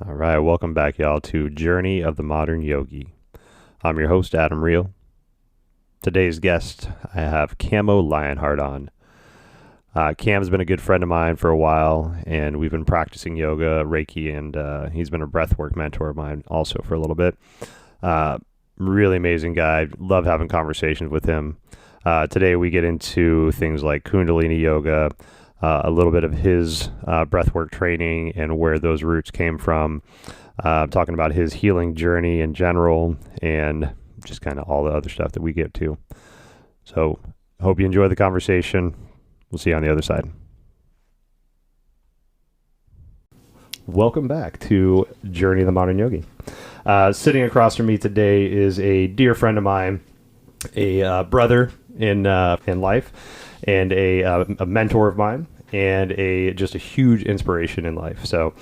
All right, welcome back, y'all, to Journey of the Modern Yogi. I'm your host, Adam Reel. Today's guest, I have Camo Lionheart on. Cam's been a good friend of mine for a while, and we've been practicing yoga, Reiki, and he's been a breathwork mentor of mine also for a little bit. Really amazing guy. Love having conversations with him. Today we get into things like Kundalini yoga, a little bit of his breathwork training and where those roots came from, talking about his healing journey in general, and just kind of all the other stuff that we get to. So hope you enjoy the conversation. We'll see you on the other side. Welcome back to Journey of the Modern Yogi. Sitting across from me today is a dear friend of mine, a brother in life, and a mentor of mine, and just a huge inspiration in life. So,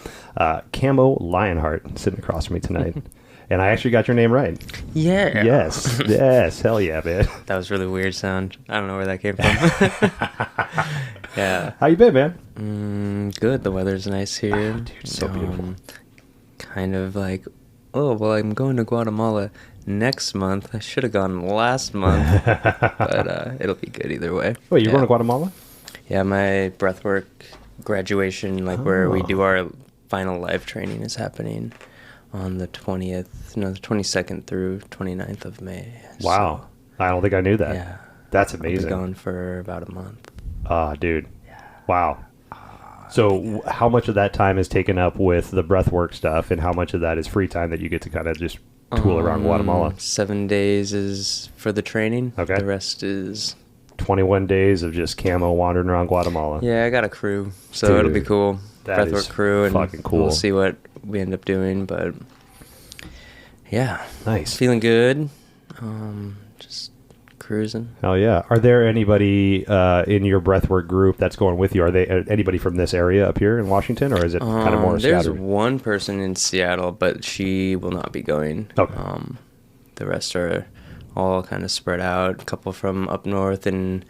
Camo Lionheart sitting across from me tonight. And I actually got your name right. Yeah. Yes. Hell yeah, man. That was really weird sound. I don't know where that came from. Yeah. How you been, man? Good. The weather's nice here. Dude, so beautiful. Kind of like, oh, well, I'm going to Guatemala next month. I should have gone last month, but it'll be good either way. Wait, you're going to Guatemala? Yeah, my breathwork graduation, where we do our final life training, is happening on the 22nd through 29th of May. Wow. So, I don't think I knew that. Yeah. That's amazing. I'll be gone for about a month. Dude. Yeah. Wow. So how much of that time is taken up with the breathwork stuff, and how much of that is free time that you get to kind of just tool around Guatemala? 7 days is for the training. Okay. The rest is 21 days of just Camo wandering around Guatemala. Yeah, I got a crew, so Dude, it'll be cool. that is Breathwork crew, and fucking cool. We'll see what we end up doing, but yeah, Nice. feeling good. Just cruising. Hell yeah. Are there anybody in your breathwork group that's going with you? Are they anybody from this area up here in Washington, or is it kind of more There's scattered? one person in Seattle, but she will not be going. Okay. The rest are all kind of spread out. A couple from up north in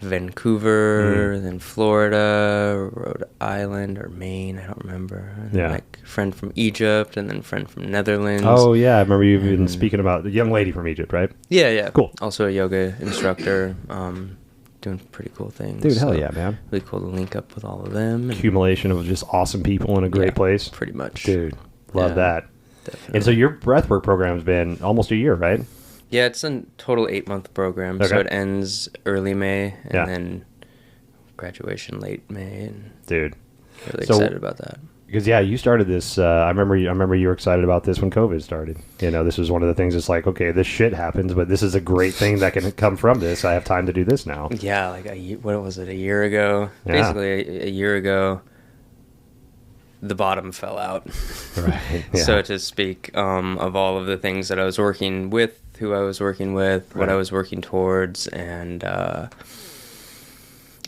Vancouver, then Florida, Rhode Island, or Maine, I don't remember. And Yeah. like a friend from Egypt, and then a friend from Netherlands. Oh, yeah. I remember you've been speaking about the young lady from Egypt, right? Yeah. Cool. Also a yoga instructor, doing pretty cool things. Dude, hell So yeah, man. really cool to link up with all of them. And Accumulation of just awesome people in a great place. pretty much. Dude, love Yeah, that. Definitely. And so your breathwork program's been almost a year, right? Yeah, it's a total 8-month program, Okay. so it ends early May, and Yeah. then graduation late May, and Dude. really So- excited about that. Because you started this. I remember you were excited about this when COVID started. You know, this was one of the things. It's like, okay, this shit happens, but this is a great thing that can come from this. I have time to do this now. Yeah, what was it, a year ago? Yeah. Basically, a year ago, the bottom fell out, Right. Yeah. so to speak, of all of the things that I was working with, who I was working with, what Right. I was working towards, and it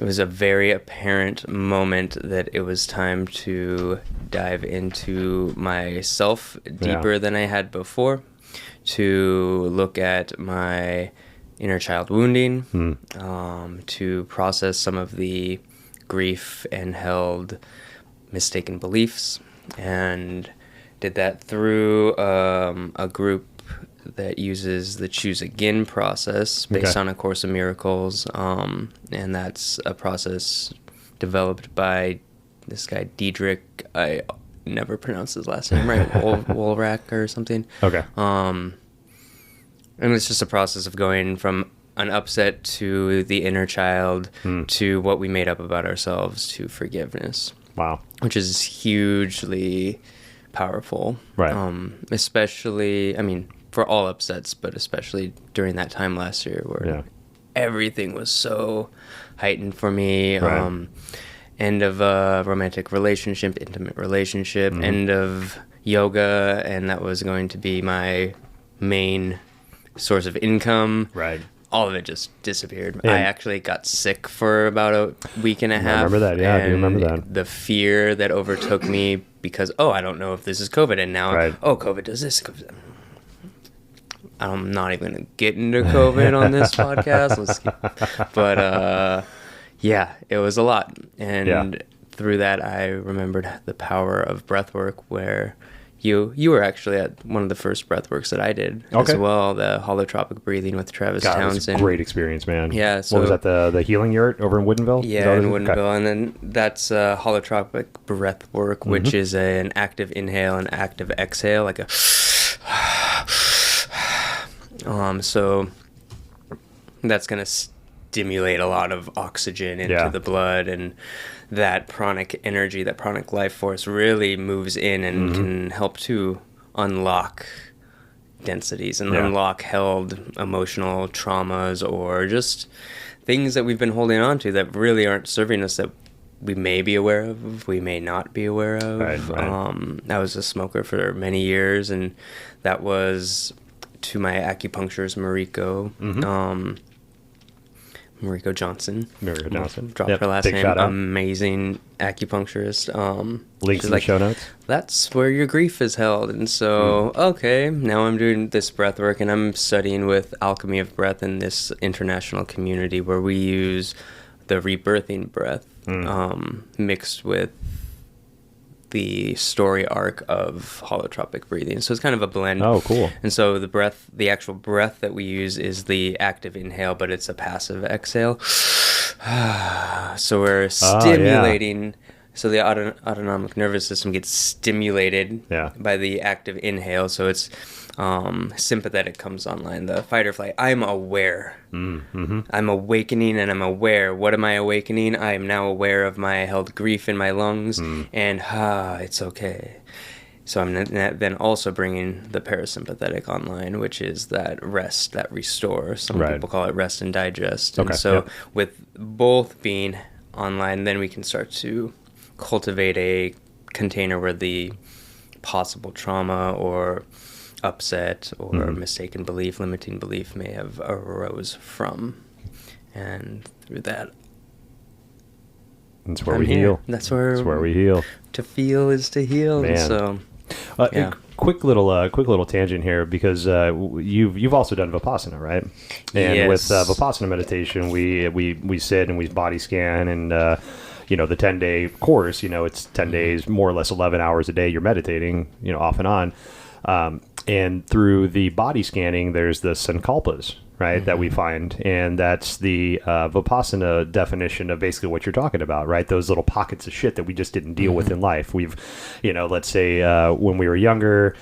was a very apparent moment that it was time to dive into myself deeper than I had before, to look at my inner child wounding, to process some of the grief and held mistaken beliefs, and did that through a group that uses the Choose Again process based on A Course in Miracles, and that's a process developed by this guy Diedrich. I never pronounce his last name right, Wolrach or something. Okay. And it's just a process of going from an upset to the inner child to what we made up about ourselves to forgiveness. Wow. Which is hugely powerful. Right. Especially, I mean, for all upsets, but especially during that time last year where everything was so heightened for me. Right. End of a romantic relationship, intimate relationship, end of yoga, and that was going to be my main source of income. Right. All of it just disappeared. And I actually got sick for about a week and a half. I remember that. Yeah, I do remember that. The fear that overtook me because, I don't know if this is COVID. And now, COVID does this. I'm not even going to get into COVID on this podcast. But, yeah, it was a lot. And through that, I remembered the power of breath work where you were actually at one of the first breathworks that I did as well, the holotropic breathing with Travis Townsend. It was a great experience, man. Yeah. So, what was that, the healing yurt over in Woodinville? Yeah, in Woodinville. And then that's holotropic breathwork, which is an active inhale and active exhale, like a so that's going to stimulate a lot of oxygen into the blood, and that pranic energy, that pranic life force really moves in and can help to unlock densities and unlock held emotional traumas or just things that we've been holding on to that really aren't serving us, that we may be aware of, we may not be aware of. Right. I was a smoker for many years, and that was to my acupuncturist, Mariko Johnson. Dropped her last name. Amazing acupuncturist. Links in the show notes. That's where your grief is held. And so, okay, now I'm doing this breath work, and I'm studying with Alchemy of Breath in this international community where we use the rebirthing breath mixed with the story arc of holotropic breathing. So it's kind of a blend. Oh, cool. And so the actual breath that we use is the active inhale, but it's a passive exhale. So we're stimulating. So the autonomic nervous system gets stimulated by the active inhale. So it's sympathetic comes online, the fight or flight. I'm aware. I'm awakening, and I'm aware. What am I awakening? I am now aware of my held grief in my lungs, and it's okay. So I'm then also bringing the parasympathetic online, which is that rest, that restore. Some people call it rest and digest. And with both being online, then we can start to cultivate a container where the possible trauma or upset or mistaken belief, limiting belief may have arose from. And through that, that's where we heal. That's where we heal. To feel is to heal. Man. So quick little tangent here, because you've also done Vipassana, right? And with Vipassana meditation, we sit and we body scan, and the 10-day course, it's 10 days, more or less 11 hours a day you're meditating, off and on. And through the body scanning, there's the sankalpas, right, that we find. And that's the Vipassana definition of basically what you're talking about, right? Those little pockets of shit that we just didn't deal with in life. We've, let's say when we were younger,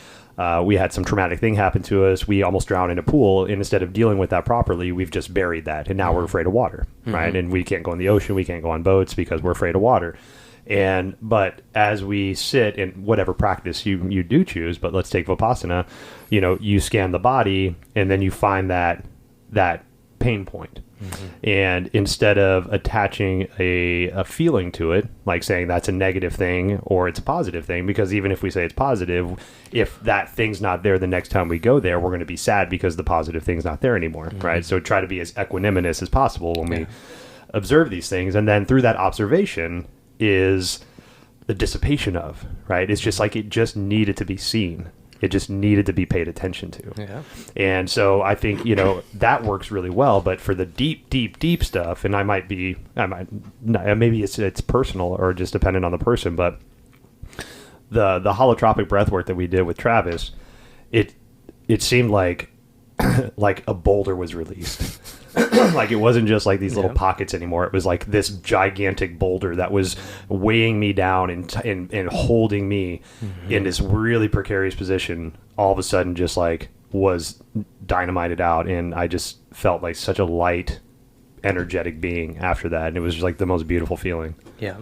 we had some traumatic thing happen to us. We almost drowned in a pool. And instead of dealing with that properly, we've just buried that. And now we're afraid of water, right? And we can't go in the ocean. We can't go on boats because we're afraid of water. But as we sit in whatever practice you do choose, but let's take Vipassana, you scan the body, and then you find that pain point. And instead of attaching a feeling to it, like saying that's a negative thing or it's a positive thing, because even if we say it's positive, if that thing's not there the next time we go there, we're going to be sad because the positive thing's not there anymore, right? So try to be as equanimous as possible when we observe these things. And then through that observation is the dissipation of, right? It's just like it just needed to be seen. It just needed to be paid attention to. Yeah. And so I think, that works really well. But for the deep stuff, and maybe it's personal or just dependent on the person, but the holotropic breath work that we did with Travis, it seemed like a boulder was released. Like it wasn't just like these little pockets anymore. It was like this gigantic boulder that was weighing me down and holding me in this really precarious position. All of a sudden, just like was dynamited out, and I just felt like such a light, energetic being after that. And it was just like the most beautiful feeling. Yeah.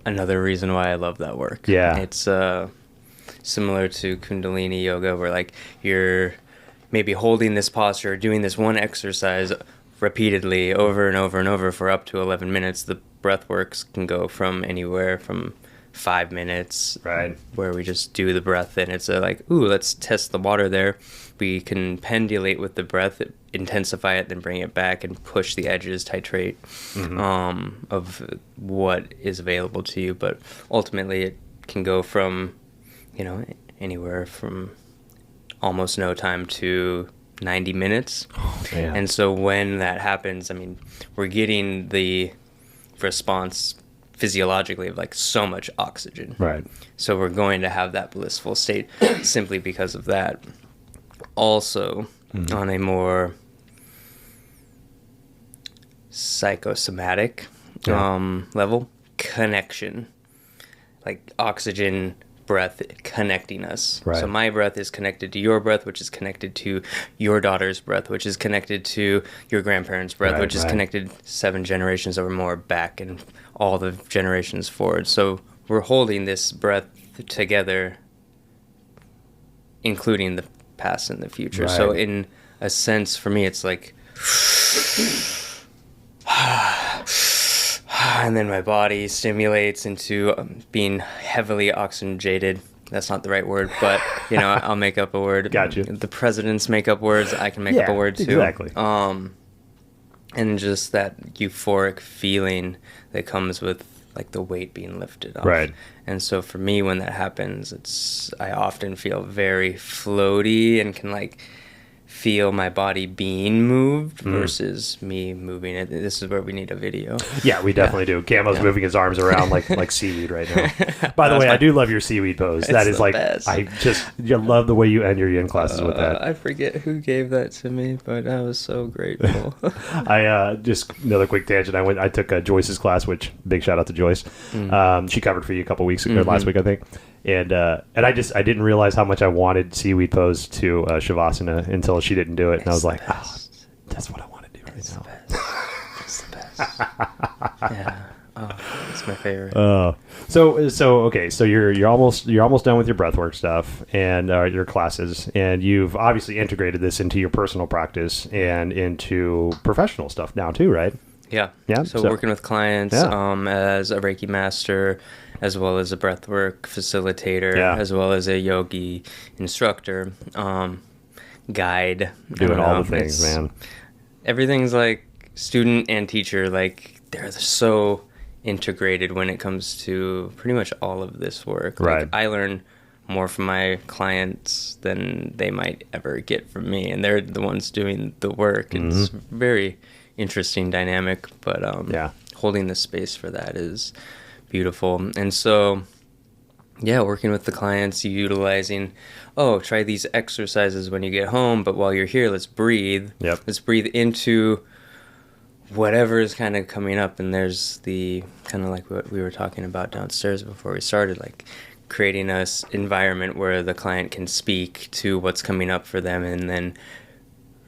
Another reason why I love that work. Yeah, it's similar to Kundalini yoga, where like you're maybe holding this posture, doing this one exercise repeatedly over and over and over for up to 11 minutes. The breath works can go from anywhere from 5 minutes, right, where we just do the breath, and it's let's test the water there. We can pendulate with the breath, intensify it, then bring it back and push the edges, titrate of what is available to you. But ultimately it can go from anywhere from almost no time to 90 minutes. And so when that happens, we're getting the response physiologically of like so much oxygen. Right. So we're going to have that blissful state simply because of that. Also, on a more psychosomatic level, connection, like oxygen, breath connecting us. Right. So my breath is connected to your breath, which is connected to your daughter's breath, which is connected to your grandparents' breath, Right, which is right. connected 7 generations or more back and all the generations forward. So we're holding this breath together, including the past and the future. Right. So in a sense, for me, it's like, and then my body stimulates into being heavily oxygenated. That's not the right word, but I'll make up a word. Gotcha. The presidents make up words. I can make up a word too. Exactly. And just that euphoric feeling that comes with like the weight being lifted off. Right. And so for me, when that happens, I often feel very floaty and can like feel my body being moved versus me moving it. This is where we need a video. Yeah, we definitely do. Camo's moving his arms around like seaweed right now. By the way, I do love your seaweed pose. That is like, best. I love the way you end your yin classes with that. I forget who gave that to me, but I was so grateful. I just another quick tangent. I took Joyce's class, which big shout out to Joyce. She covered for you a couple weeks ago, last week I think. And I didn't realize how much I wanted seaweed pose to Shavasana until she didn't do it, and I was like, that's what I want to do right now. It's the best. Yeah. Oh, it's my favorite. So you're almost done with your breathwork stuff and your classes, and you've obviously integrated this into your personal practice and into professional stuff now too, right? Yeah. Yeah. So working with clients as a Reiki Master, as well as a breathwork facilitator, as well as a yogi instructor, guide. Doing all the things, man. Everything's like student and teacher, like they're so integrated when it comes to pretty much all of this work. Right. Like, I learn more from my clients than they might ever get from me, and they're the ones doing the work. It's very interesting dynamic, but holding the space for that is beautiful. And so working with the clients, utilizing try these exercises when you get home, but while you're here, let's breathe. Let's breathe into whatever is kind of coming up. And there's the kind of like what we were talking about downstairs before we started, like creating a environment where the client can speak to what's coming up for them, and then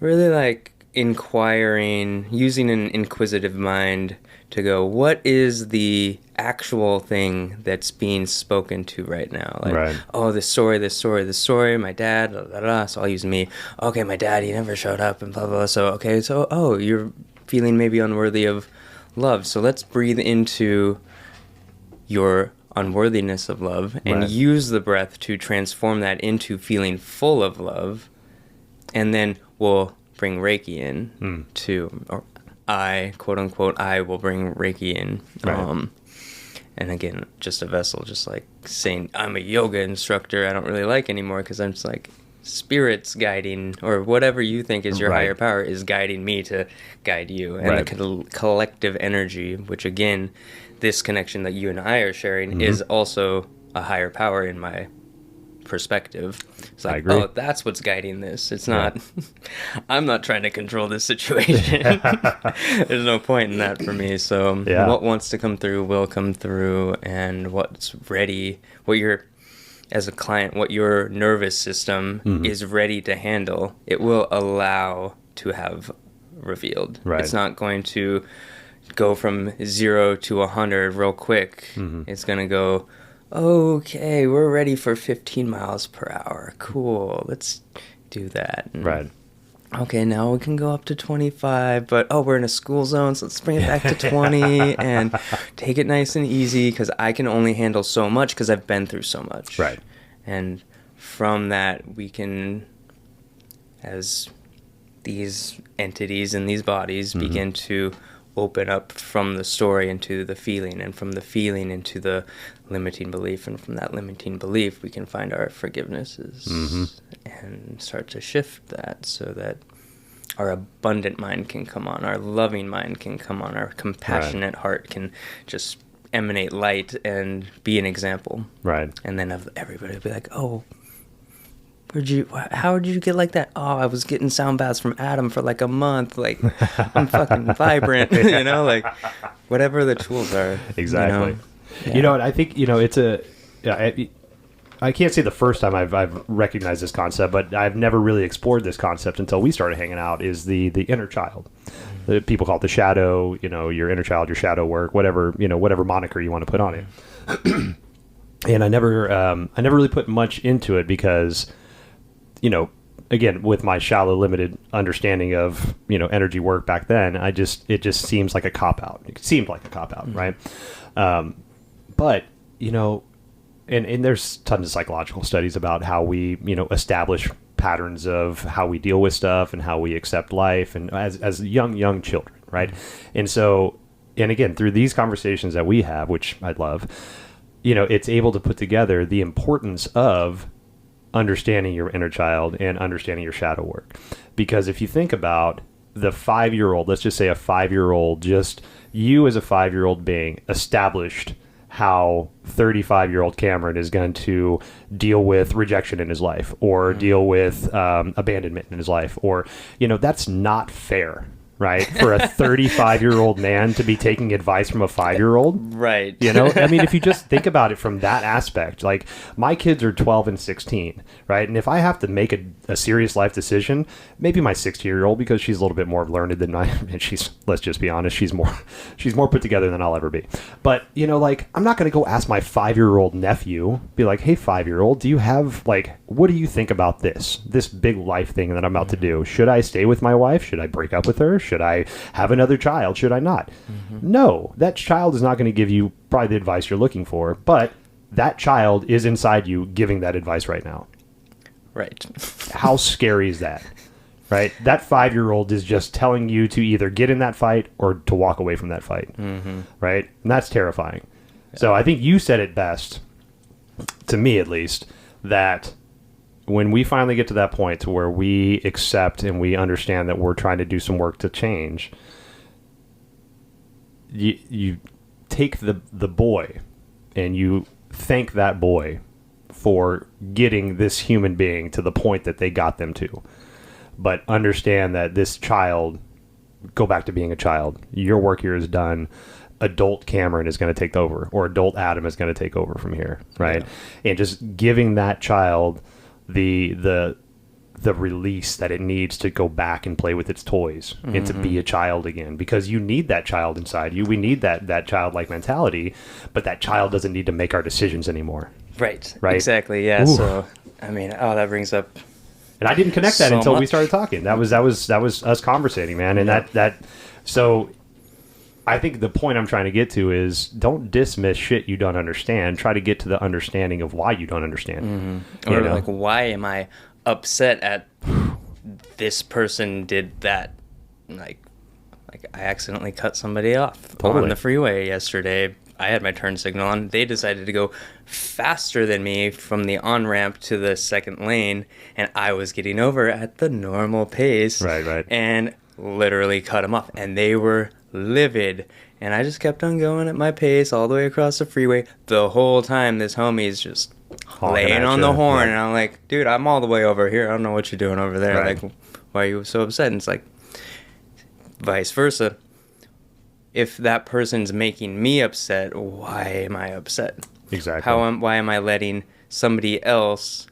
really like inquiring, using an inquisitive mind to go, what is the actual thing that's being spoken to right now? Like, this story, my dad, blah, blah, blah. So I'll use me. Okay, my dad, he never showed up and blah, blah, blah. So, you're feeling maybe unworthy of love. So let's breathe into your unworthiness of love and use the breath to transform that into feeling full of love. And then we'll bring Reiki in or I, quote unquote, I will bring Reiki in. And again, just a vessel, just like saying I'm a yoga instructor, I don't really like anymore, because I'm just like, spirit's guiding, or whatever you think is your higher power is guiding me to guide you. And the collective energy, which again, this connection that you and I are sharing is also a higher power in my perspective. It's like, that's what's guiding this. It's not, I'm not trying to control this situation. There's no point in that for me. So what wants to come through will come through, and what's ready, what you're, as a client, what your nervous system is ready to handle, it will allow to have revealed. It's not going to go from 0 to 100 real quick. It's going to go, okay, we're ready for 15 miles per hour. Cool, let's do that. And, okay, now we can go up to 25, but we're in a school zone, so let's bring it back to 20 and take it nice and easy, because I can only handle so much because I've been through so much. And from that, we can, as these entities in these bodies begin to open up from the story into the feeling, and from the feeling into the limiting belief, and from that limiting belief we can find our forgivenesses and start to shift that, so that our abundant mind can come on, our loving mind can come on, our compassionate heart can just emanate light and be an example. Right. And then everybody would be like, oh, how did you get like that? Oh, I was getting sound baths from Adam for like a month. Like, I'm fucking vibrant, you know, like whatever the tools are. Exactly. You know? Yeah. You know, and I think, you know, it's I can't say the first time I've recognized this concept, but I've never really explored this concept until we started hanging out, is the inner child. People call it the shadow, you know, your inner child, your shadow work, whatever, you know, whatever moniker you want to put on it. And I never really put much into it because, you know, again, with my shallow, limited understanding of, you know, energy work back then, it just seems like a cop-out. It seemed like a cop-out, right? But, you know, and there's tons of psychological studies about how we, you know, establish patterns of how we deal with stuff and how we accept life, and as young children, right? And so, and again, through these conversations that we have, which I love, you know, it's able to put together the importance of understanding your inner child and understanding your shadow work. Because if you think about the 5-year-old, let's just say a 5-year-old, just you as a 5-year-old being established how 35-year-old Cameron is going to deal with rejection in his life, or deal with abandonment in his life, or, you know, that's not fair, right? For a 35-year-old man to be taking advice from a 5-year-old. Right. You know, I mean, if you just think about it from that aspect, like my kids are 12 and 16, right? And if I have to make a serious life decision, maybe my 16-year-old, because she's a little bit more learned than and she's, let's just be honest, she's more put together than I'll ever be. But, you know, like, I'm not going to go ask my 5-year-old nephew, be like, hey, 5-year-old, do you have, like, what do you think about this big life thing that I'm about to do? Should I stay with my wife? Should I break up with her? Should I have another child? Should I not? No, that child is not going to give you probably the advice you're looking for, but that child is inside you giving that advice right now. Right. How scary is that? Right? That 5-year-old is just telling you to either get in that fight or to walk away from that fight. Right? And that's terrifying. Yeah. So I think you said it best, to me at least, that when we finally get to that point to where we accept and we understand that we're trying to do some work to change, you take the boy and you thank that boy for getting this human being to the point that they got them to. But understand that this child, go back to being a child. Your work here is done. Adult Cameron is going to take over, or adult Adam is going to take over from here, right? Yeah. And just giving that child the release that it needs to go back and play with its toys and to be a child again, because you need that child inside you. We need that childlike mentality, but that child doesn't need to make our decisions anymore. Right. Exactly. Yeah. Ooh. So, I mean, that brings up. And I didn't connect that until we started talking. That was us conversating, man. And so I think the point I'm trying to get to is, don't dismiss shit you don't understand. Try to get to the understanding of why you don't understand. Or like, why am I upset at this person did that? Like I accidentally cut somebody off on the freeway yesterday. I had my turn signal on. They decided to go faster than me from the on-ramp to the second lane, and I was getting over at the normal pace. Right. And literally cut them off, and they were livid. And I just kept on going at my pace all the way across the freeway. The whole time, this homie's just laying on the horn, and I'm like, dude, I'm all the way over here. I don't know what you're doing over there. Right. Like, why are you so upset? And it's like, vice versa. If that person's making me upset, why am I upset? Exactly. Why am I letting somebody else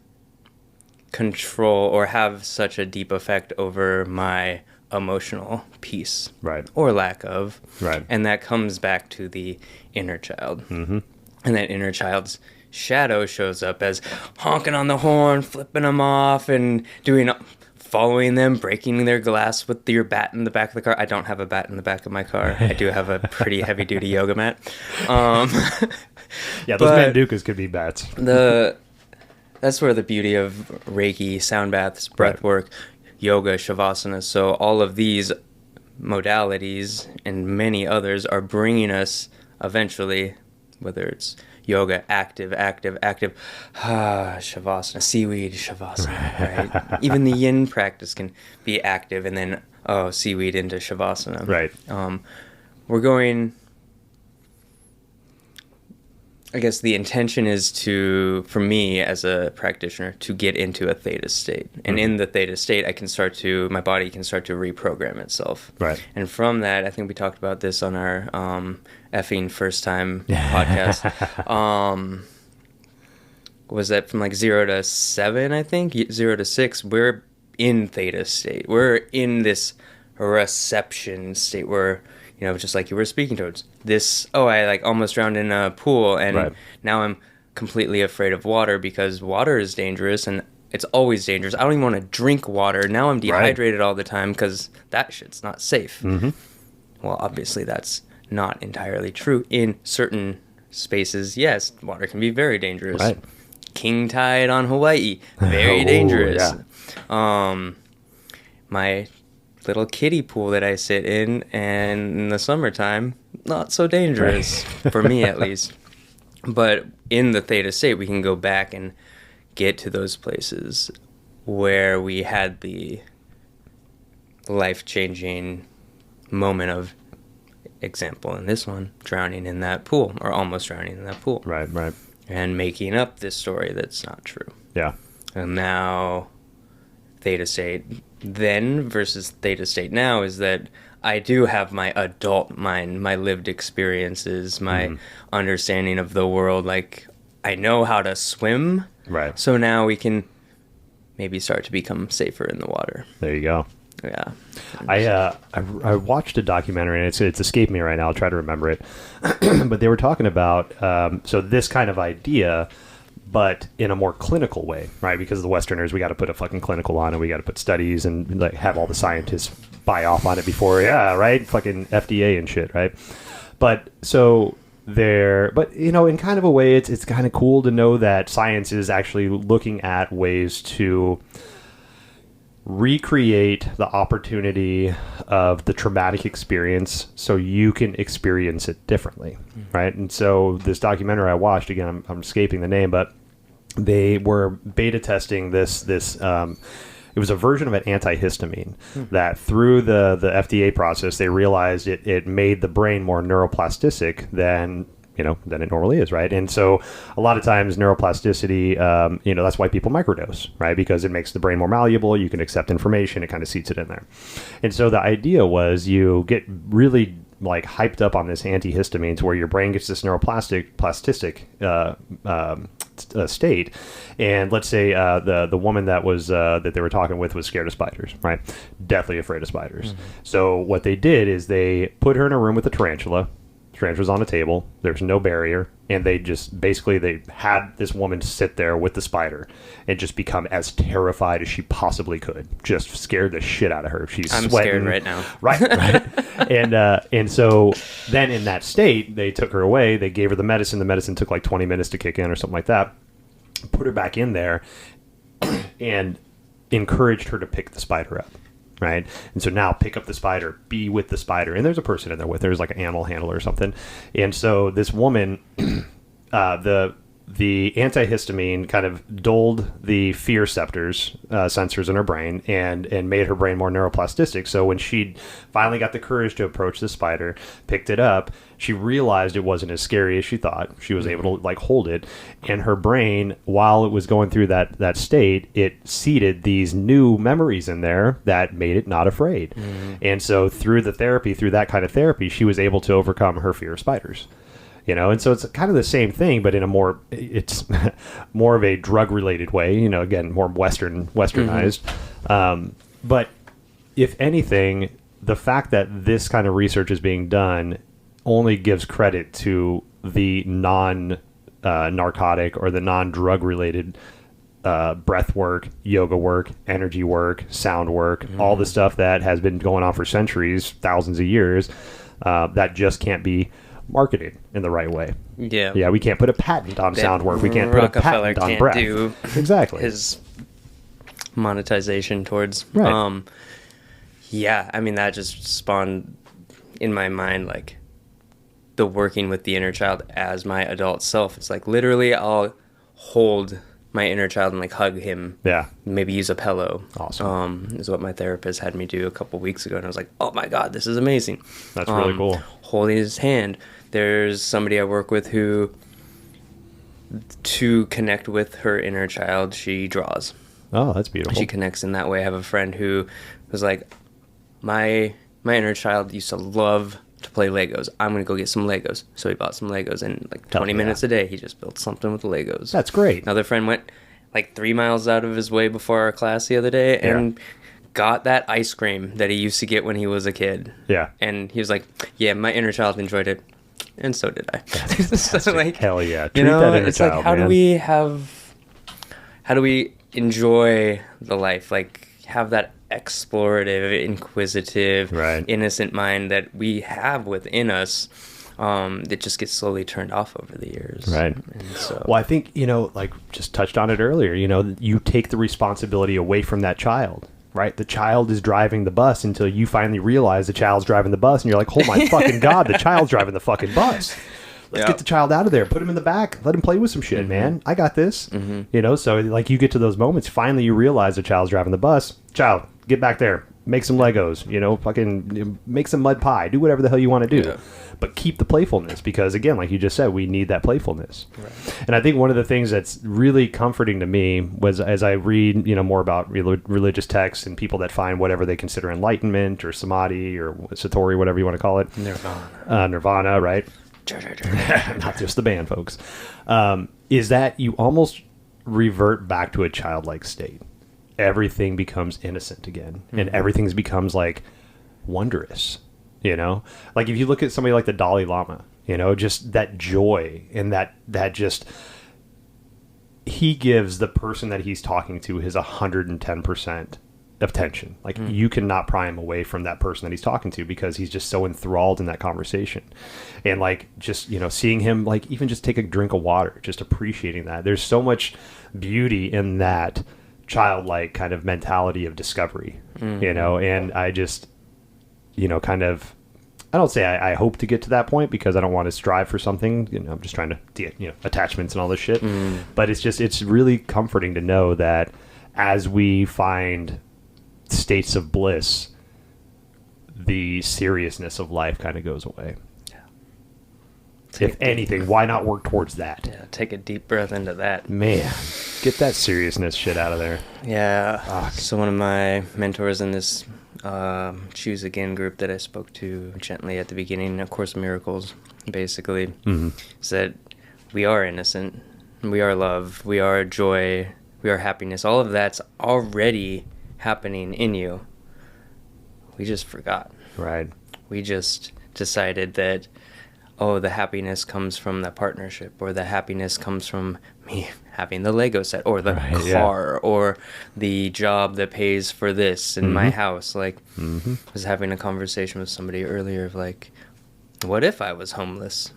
control or have such a deep effect over my emotional peace? Right. Or lack of. Right. And that comes back to the inner child. And that inner child's shadow shows up as honking on the horn, flipping them off, and following them, breaking their glass with your bat in the back of the car. I don't have a bat in the back of my car. I do have a pretty heavy-duty yoga mat. Yeah, those mandukas could be bats. That's where the beauty of Reiki, sound baths, breath work, yoga, shavasana. So all of these modalities and many others are bringing us eventually, whether it's yoga, active, shavasana, seaweed, shavasana, right? Even the yin practice can be active, and then, seaweed into shavasana. Right. We're going I guess the intention is for me as a practitioner, to get into a theta state. And in the theta state, my body can start to reprogram itself. Right. And from that, I think we talked about this on our effing first time podcast. Was that from like 0 to 7, I think? 0 to 6, we're in theta state. We're in this reception state where, just like you were speaking towards this, I like almost drowned in a pool, and now I'm completely afraid of water because water is dangerous, and it's always dangerous. I don't even want to drink water. Now I'm dehydrated all the time because that shit's not safe. Mm-hmm. Well, obviously that's not entirely true. In certain spaces, yes, water can be very dangerous. Right. King tide on Hawaii, very dangerous. Yeah. My little kiddie pool that I sit in, and in the summertime, not so dangerous, for me at least. But in the theta state, we can go back and get to those places where we had the life-changing moment of, example in this one, drowning in that pool, or almost drowning in that pool. Right. And making up this story that's not true. Yeah. And now theta state then versus theta state now is that I do have my adult mind, my lived experiences, my understanding of the world. Like, I know how to swim. Right. So now we can maybe start to become safer in the water. There you go. Yeah. I watched a documentary, and it's escaped me right now. I'll try to remember it. But they were talking about so this kind of idea, but in a more clinical way, right? Because the Westerners, we got to put a fucking clinical on it. We got to put studies and like have all the scientists buy off on it before, right? Fucking FDA and shit, right? But so in kind of a way, it's kind of cool to know that science is actually looking at ways to recreate the opportunity of the traumatic experience so you can experience it differently, right? And so this documentary I watched, again, I'm escaping the name, but they were beta testing this it was a version of an antihistamine that through the FDA process, they realized it made the brain more neuroplastic than it normally is, right? And so a lot of times neuroplasticity, that's why people microdose, right? Because it makes the brain more malleable. You can accept information. It kind of seats it in there. And so the idea was you get really like hyped up on this antihistamines where your brain gets this neuroplastic state. And let's say the woman that was that they were talking with was scared of spiders, right? Deathly afraid of spiders. So what they did is they put her in a room with a tarantula. Tarantula's on a table. There's no barrier, and they had this woman sit there with the spider and just become as terrified as she possibly could. Just scared the shit out of her. I'm sweating. Scared right now. Right. And so then in that state, they took her away. They gave her the medicine. The medicine took like 20 minutes to kick in or something like that. Put her back in there and encouraged her to pick the spider up. Right. And so now pick up the spider, be with the spider. And there's a person in there with her. There's like an animal handler or something. And so this woman, the antihistamine kind of dulled the fear sensors in her brain and made her brain more neuroplastic. So when she finally got the courage to approach the spider, picked it up, she realized it wasn't as scary as she thought. She was able to like hold it, and her brain, while it was going through that state, it seeded these new memories in there that made it not afraid. And so through that kind of therapy, she was able to overcome her fear of spiders. And so it's kind of the same thing, but it's more of a drug-related way, again, more westernized. But if anything, the fact that this kind of research is being done only gives credit to the non-narcotic or the non-drug related breath work, yoga work, energy work, sound work, all the stuff that has been going on for centuries, thousands of years, that just can't be marketed in the right way. Yeah, we can't put a patent on sound work. We can't put a patent on breath. Do exactly his monetization towards. Right. That just spawned in my mind like the working with the inner child as my adult self. It's like literally I'll hold my inner child and like hug him. Yeah. Maybe use a pillow. Awesome. Is what my therapist had me do a couple weeks ago, and I was like, oh my God, this is amazing. That's really cool. Holding his hand. There's somebody I work with who to connect with her inner child, she draws. Oh, that's beautiful. She connects in that way. I have a friend who was like, my inner child used to love to play Legos. I'm going to go get some Legos. So he bought some Legos, and like 20 minutes a day, he just built something with the Legos. That's great. Another friend went like 3 miles out of his way before our class the other day and got that ice cream that he used to get when he was a kid. Yeah. And he was like, yeah, my inner child enjoyed it. And so did I. So like, hell yeah. Treat that inner child, like, how do we enjoy the life? Like, have that explorative, inquisitive, innocent mind that we have within us, that just gets slowly turned off over the years. Right. And so, well, I think, like just touched on it earlier, you take the responsibility away from that child. Right? The child is driving the bus until you finally realize the child's driving the bus, and you're like, oh my fucking God, the child's driving the fucking bus. Let's get the child out of there. Put him in the back. Let him play with some shit, man. I got this. So like you get to those moments, finally you realize the child's driving the bus. Child, get back there. Make some Legos, fucking make some mud pie. Do whatever the hell you want to do. Yeah. But keep the playfulness, because again, like you just said, we need that playfulness. Right. And I think one of the things that's really comforting to me was, as I read, more about religious texts and people that find whatever they consider enlightenment or samadhi or satori, whatever you want to call it. Nirvana, right? Not just the band, folks. Is that you almost revert back to a childlike state. Everything becomes innocent again, and everything becomes like wondrous. Like if you look at somebody like the Dalai Lama, just that joy and that just, he gives the person that he's talking to his 110% attention. Like you cannot pry him away from that person that he's talking to, because he's just so enthralled in that conversation. And like, just, seeing him, like even just take a drink of water, just appreciating that. There's so much beauty in that childlike kind of mentality of discovery, and I just, kind of, I don't say I hope to get to that point, because I don't want to strive for something, I'm just trying to, attachments and all this shit. But it's really comforting to know that as we find states of bliss, the seriousness of life kind of goes away. If anything, why not work towards that? Yeah, take a deep breath into that. Man, get that seriousness shit out of there. Yeah. Fuck. So one of my mentors in this Choose Again group that I spoke to gently at the beginning, of Course in Miracles, basically, said, we are innocent, we are love, we are joy, we are happiness. All of that's already happening in you. We just forgot. Right. We just decided that, oh, the happiness comes from the partnership, or the happiness comes from me having the Lego set, or the car, or the job that pays for this in my house. Like, I was having a conversation with somebody earlier of like, what if I was homeless?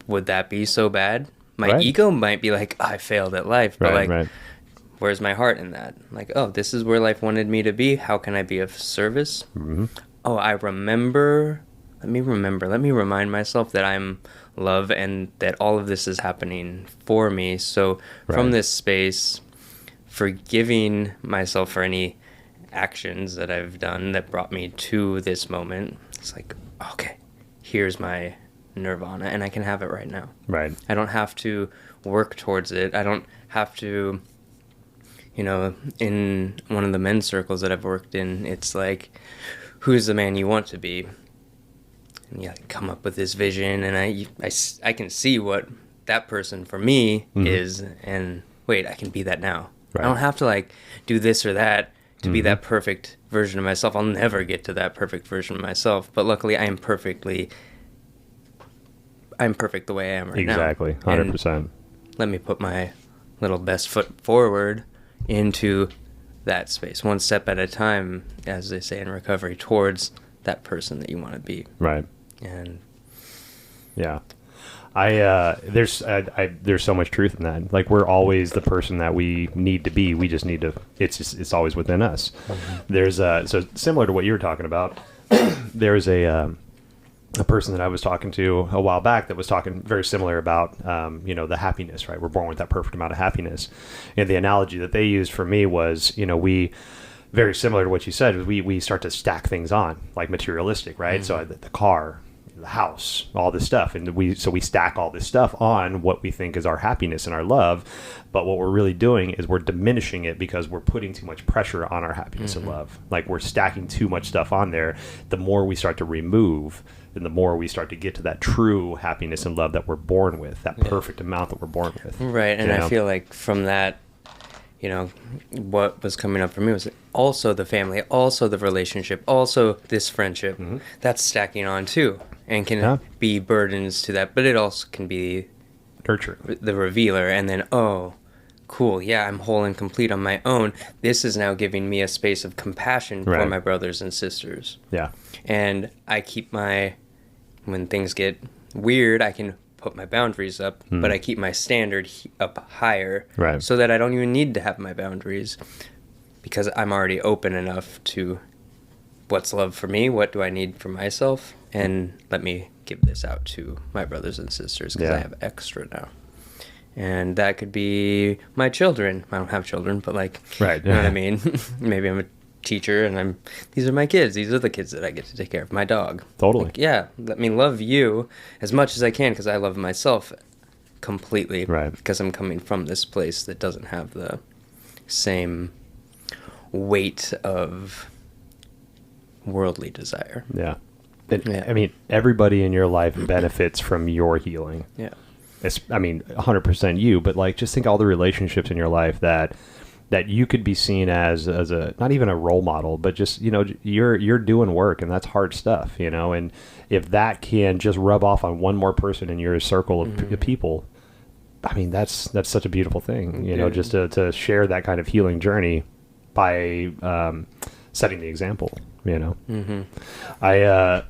Would that be so bad? My ego might be like, I failed at life, but where's my heart in that? Like, oh, this is where life wanted me to be. How can I be of service? Oh, I remember. Let me remind myself that I'm love, and that all of this is happening for me. So from this space, forgiving myself for any actions that I've done that brought me to this moment, it's like, okay, here's my nirvana, and I can have it right now. Right. I don't have to work towards it. I don't have to, in one of the men's circles that I've worked in, it's like, who's the man you want to be? And you come up with this vision, and I can see what that person for me is, and wait, I can be that now. I don't have to like do this or that to be that perfect version of myself. I'll never get to that perfect version of myself, but luckily I'm perfect the way I am right now. Exactly, 100%. Let me put my little best foot forward into that space, one step at a time, as they say in recovery, towards that person that you want to be. Right. And yeah, there's so much truth in that. Like, we're always the person that we need to be. We just need to. It's always within us. There's so similar to what you were talking about. There's a person that I was talking to a while back that was talking very similar about the happiness. Right, we're born with that perfect amount of happiness, and the analogy that they used for me was we. Very similar to what you said, we start to stack things on, like materialistic, right? So the car, the house, all this stuff. And we stack all this stuff on what we think is our happiness and our love. But what we're really doing is we're diminishing it because we're putting too much pressure on our happiness and love. Like we're stacking too much stuff on there. The more we start to remove, and the more we start to get to that true happiness and love that we're born with, that perfect amount that we're born with. Right. And I feel like from that, you know, what was coming up for me was also the family, also the relationship, also this friendship. That's stacking on too, and can be burdens to that. But it also can be nurturing, the revealer. And then, oh, cool, yeah, I'm whole and complete on my own. This is now giving me a space of compassion for my brothers and sisters. Yeah. And I keep when things get weird, I can put my boundaries up, but I keep my standard up higher, so that I don't even need to have my boundaries, because I'm already open enough to what's love for me, what do I need for myself, and let me give this out to my brothers and sisters, because I have extra now. And that could be my children. I don't have children, but like, you know what I mean? Maybe I'm a teacher and these are my kids. These are the kids that I get to take care of. My dog. Totally. Like, yeah. Let me love you as much as I can, because I love myself completely. Right. Because I'm coming from this place that doesn't have the same weight of worldly desire. Yeah. I mean, everybody in your life benefits from your healing. Yeah. I mean, 100% you, but like, just think all the relationships in your life that you could be seen as a, not even a role model, but just, you know, you're doing work, and that's hard stuff, you know, and if that can just rub off on one more person in your circle of people, I mean, that's such a beautiful thing, you know, just to share that kind of healing journey by setting the example, you know. I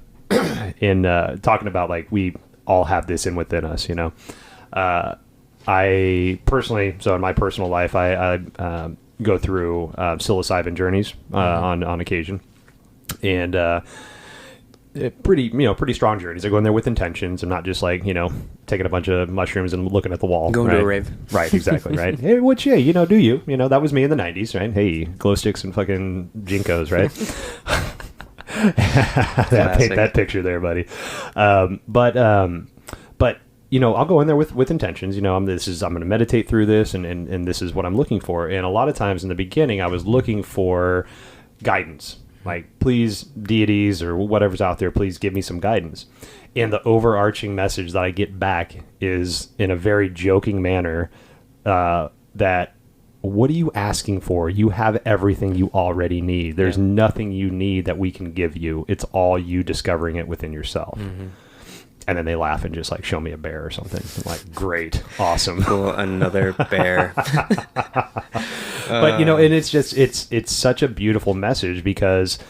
in talking about, like, we all have this within us, you know. I personally, so in my personal life, I go through psilocybin journeys on occasion, and pretty strong journeys. I go in there with intentions. I'm not just like, you know, taking a bunch of mushrooms and looking at the wall. Going to a rave. Right, exactly, right. Hey, what you, you know, do you? You know, that was me in the 90s, right? Hey, glow sticks and fucking Jinkos, right? Paint that picture there, buddy. But you know, I'll go in there with intentions. You know, I'm going to meditate through this, and this is what I'm looking for. And a lot of times in the beginning, I was looking for guidance, like, please, deities or whatever's out there, please give me some guidance. And the overarching message that I get back is, in a very joking manner, that, what are you asking for? You have everything you already need. There's nothing you need that we can give you. It's all you discovering it within yourself. And then they laugh and just like show me a bear or something. I'm like, great, awesome. Cool, another bear. But you know, and it's just, it's such a beautiful message, because,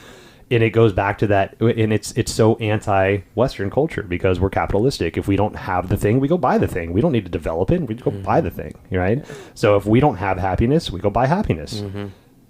and it goes back to that, and it's so anti-Western culture, because we're capitalistic. If we don't have the thing, we go buy the thing. We don't need to develop it. We go buy the thing, right? So if we don't have happiness, we go buy happiness.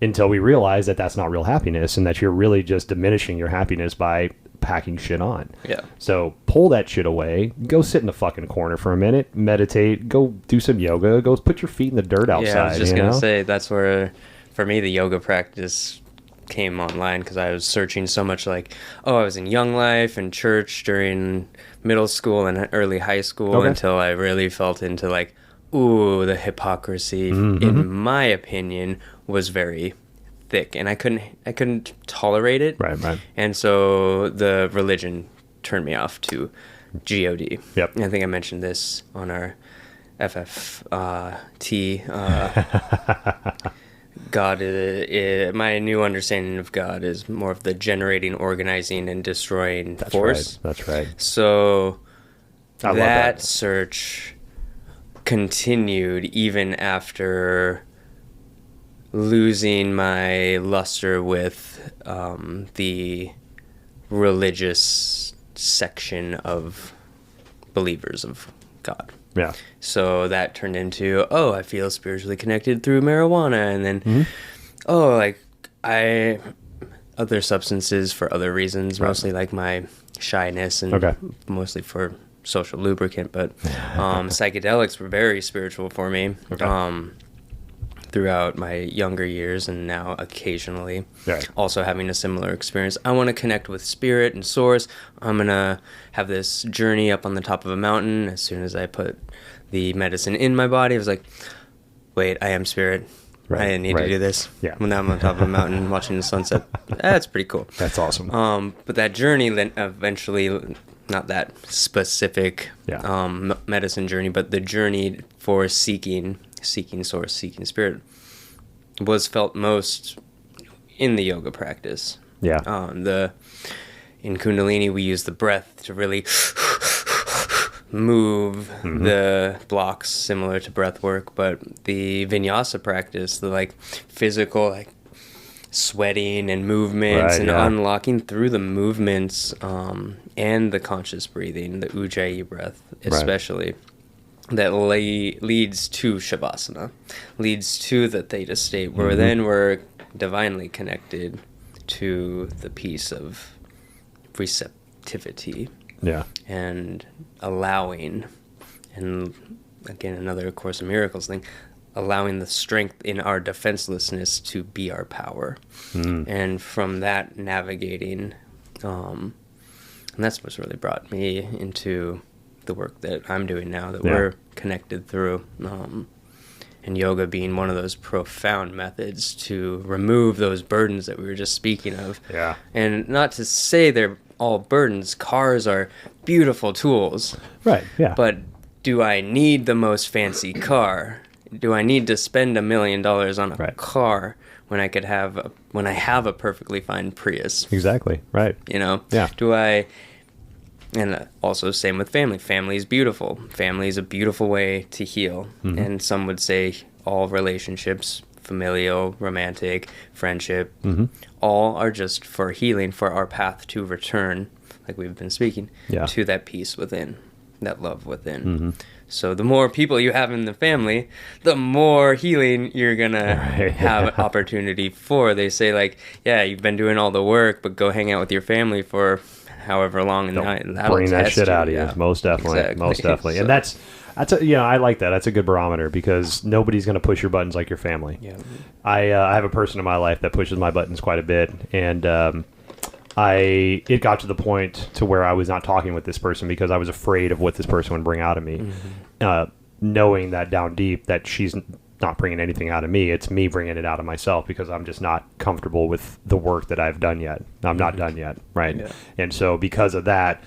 Until we realize that that's not real happiness, and that you're really just diminishing your happiness by packing shit on. Yeah. So pull that shit away. Go sit in the fucking corner for a minute. Meditate. Go do some yoga. Go put your feet in the dirt outside. Yeah, I was just gonna say, that's where, for me, the yoga practice came online, because I was searching so much. Like, I was in Young Life and church during middle school and early high school, until I really felt into like, ooh, the hypocrisy, in my opinion, was very thick, and I couldn't tolerate it. Right. And so the religion turned me off to God. Yep. And I think I mentioned this on our FFT. God is, my new understanding of God is more of the generating, organizing, and destroying force. That's right. So that search continued even after losing my luster with the religious section of believers of God. Yeah. So that turned into, I feel spiritually connected through marijuana, and then other substances for other reasons, mostly like my shyness, and mostly for social lubricant, but psychedelics were very spiritual for me. throughout my younger years and now occasionally Right. also having a similar experience. I want to connect with spirit and source. I'm going to have this journey up on the top of a mountain. As soon as I put the medicine in my body, I was like, wait, I am spirit. Right, I didn't need right. to do this. Yeah. When I'm on top of a mountain watching the sunset. That's pretty cool. That's awesome. But that journey then eventually, not that specific medicine journey, but the journey for seeking source, seeking spirit, was felt most in the yoga practice. Yeah. In Kundalini, we use the breath to really move the blocks, similar to breath work. But the vinyasa practice, the like physical, like sweating and movements and unlocking through the movements, and the conscious breathing, the ujjayi breath, especially. That leads to Shavasana, leads to the theta state, where then we're divinely connected to the piece of receptivity. Yeah. And allowing, and again, another Course in Miracles thing, allowing the strength in our defenselessness to be our power. And from that, navigating, and that's what's really brought me into the work that I'm doing now, that we're connected through, and yoga being one of those profound methods to remove those burdens that we were just speaking of. Yeah. And not to say they're all burdens. Cars are beautiful tools. Right. Yeah. But do I need the most fancy car? Do I need to spend $1 million on a car when I could have when I have a perfectly fine Prius? Exactly. Right. You know? Yeah. Do I... And also same with family. Family is beautiful. Family is a beautiful way to heal. And some would say all relationships, familial, romantic, friendship, all are just for healing, for our path to return, like we've been speaking, to that peace within, that love within. So the more people you have in the family, the more healing you're going to have opportunity for. They say, like, yeah, you've been doing all the work, but go hang out with your family for however long in the night. Bring that shit out of you. Most definitely. Exactly. Most definitely. So, and that's I like that. That's a good barometer, because nobody's going to push your buttons like your family. Yeah. I have a person in my life that pushes my buttons quite a bit, and it got to the point to where I was not talking with this person because I was afraid of what this person would bring out of me, knowing that down deep that she's not bringing anything out of me. It's me bringing it out of myself, because I'm just not comfortable with the work that I've done yet. I'm not done yet, right? Yeah. And so because of that,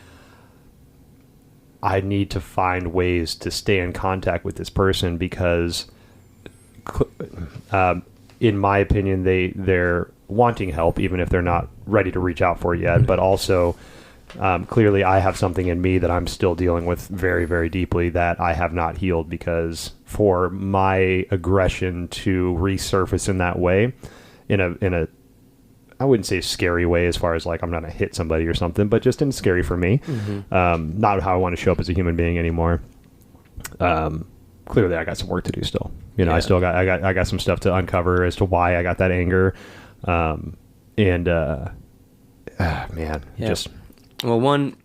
I need to find ways to stay in contact with this person, because in my opinion, they're wanting help, even if they're not ready to reach out for it yet. But also, clearly I have something in me that I'm still dealing with very, very deeply that I have not healed, because for my aggression to resurface in that way, in a I wouldn't say scary way, as far as like I'm going to hit somebody or something, but just in scary for me. Not how I want to show up as a human being anymore. Clearly I got some work to do still. You know, I got some stuff to uncover as to why I got that anger. Just... Well, one,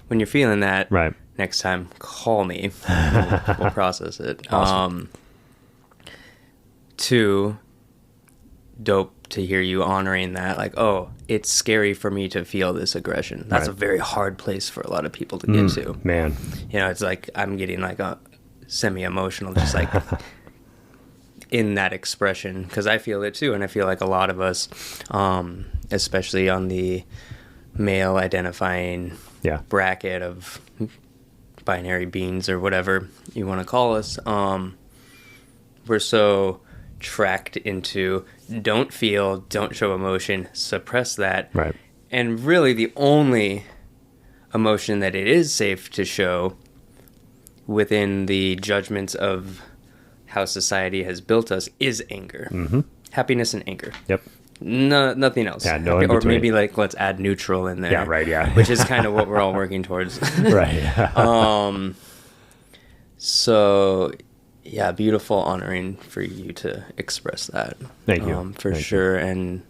when you're feeling that, right, next time, call me. We'll process it. Awesome. Two, dope to hear you honoring that. Like, oh, it's scary for me to feel this aggression. That's a very hard place for a lot of people to get to. Man. You know, it's like I'm getting like a semi-emotional, just like in that expression, because I feel it too. And I feel like a lot of us, especially on the male identifying bracket of binary beings or whatever you want to call us, we're so tracked into don't feel, don't show emotion, suppress that. Right. And really the only emotion that it is safe to show within the judgments of how society has built us is anger. Happiness and anger. Yep. No, nothing else. Yeah, no, or maybe like let's add neutral in there. Yeah, right, yeah. Which is kind of what we're all working towards. Right. So yeah, beautiful, honoring for you to express that. Thank you. For Thank sure. you. And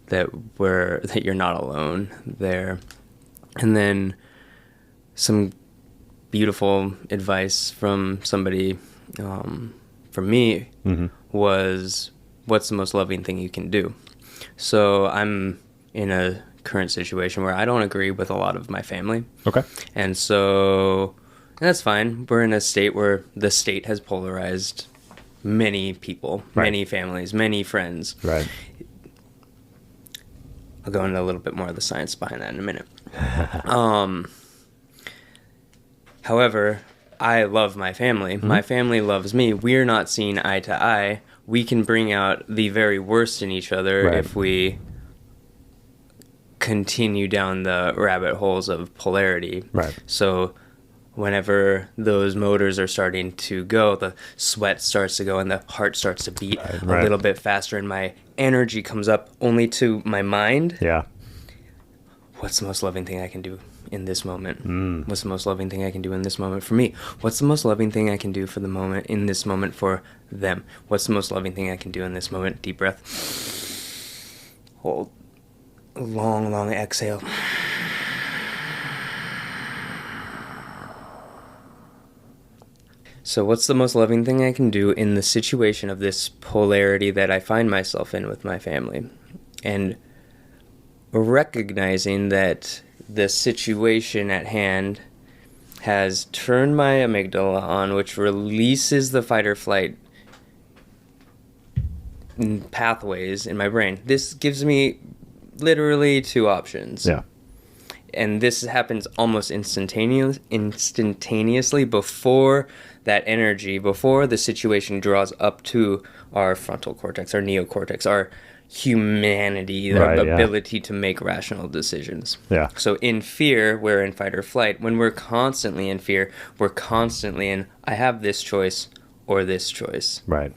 that you're not alone there. And then some beautiful advice from somebody, for me, was what's the most loving thing you can do? So I'm in a current situation where I don't agree with a lot of my family. Okay. And so that's fine. We're in a state where the state has polarized many people, many families, many friends. Right. I'll go into a little bit more of the science behind that in a minute. However, I love my family. My family loves me. We're not seeing eye to eye. We can bring out the very worst in each other if we continue down the rabbit holes of polarity. Right. So whenever those motors are starting to go, the sweat starts to go and the heart starts to beat a little bit faster, and my energy comes up only to my mind. Yeah. What's the most loving thing I can do in this moment? What's the most loving thing I can do in this moment for me? What's the most loving thing I can do for the moment in this moment for them? What's the most loving thing I can do in this moment? Deep breath. Hold. Long, long exhale. So what's the most loving thing I can do in the situation of this polarity that I find myself in with my family? And recognizing that the situation at hand has turned my amygdala on, which releases the fight or flight pathways in my brain. This gives me literally two options. Yeah. And this happens almost instantaneously before that energy, before the situation draws up to our frontal cortex, our neocortex, our humanity, our ability to make rational decisions. Yeah. So in fear, we're in fight or flight. When we're constantly in fear, we're constantly in, I have this choice or this choice. Right.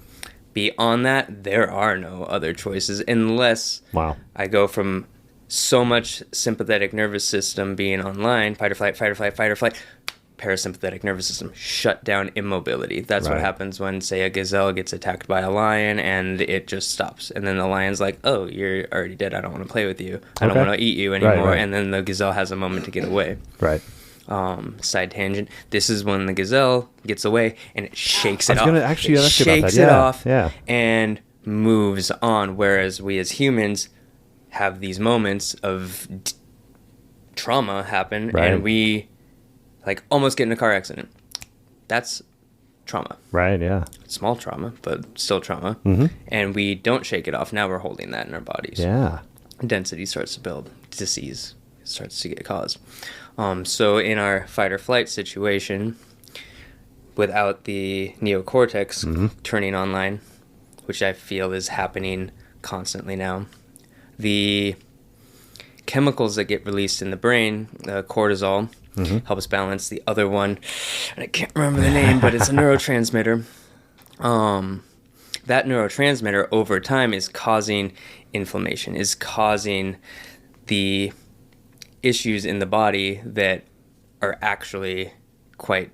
Beyond that, there are no other choices unless I go from so much sympathetic nervous system being online, fight or flight, fight or flight, fight or flight, parasympathetic nervous system, shut down, immobility. That's what happens when, say, a gazelle gets attacked by a lion and it just stops. And then the lion's like, oh, you're already dead. I don't want to play with you. I don't want to eat you anymore. And then the gazelle has a moment to get away. Right. Side tangent. This is when the gazelle gets away and it shakes it off. It shakes it off and moves on. Whereas we as humans have these moments of trauma happen and we like almost get in a car accident. That's trauma. Right, yeah. Small trauma, but still trauma. And we don't shake it off. Now we're holding that in our bodies. Yeah. Density starts to build. Disease starts to get caused. So in our fight or flight situation, without the neocortex turning online, which I feel is happening constantly now, the chemicals that get released in the brain, cortisol, help us balance. The other one, and I can't remember the name, but it's a neurotransmitter. That neurotransmitter over time is causing inflammation, is causing the issues in the body that are actually quite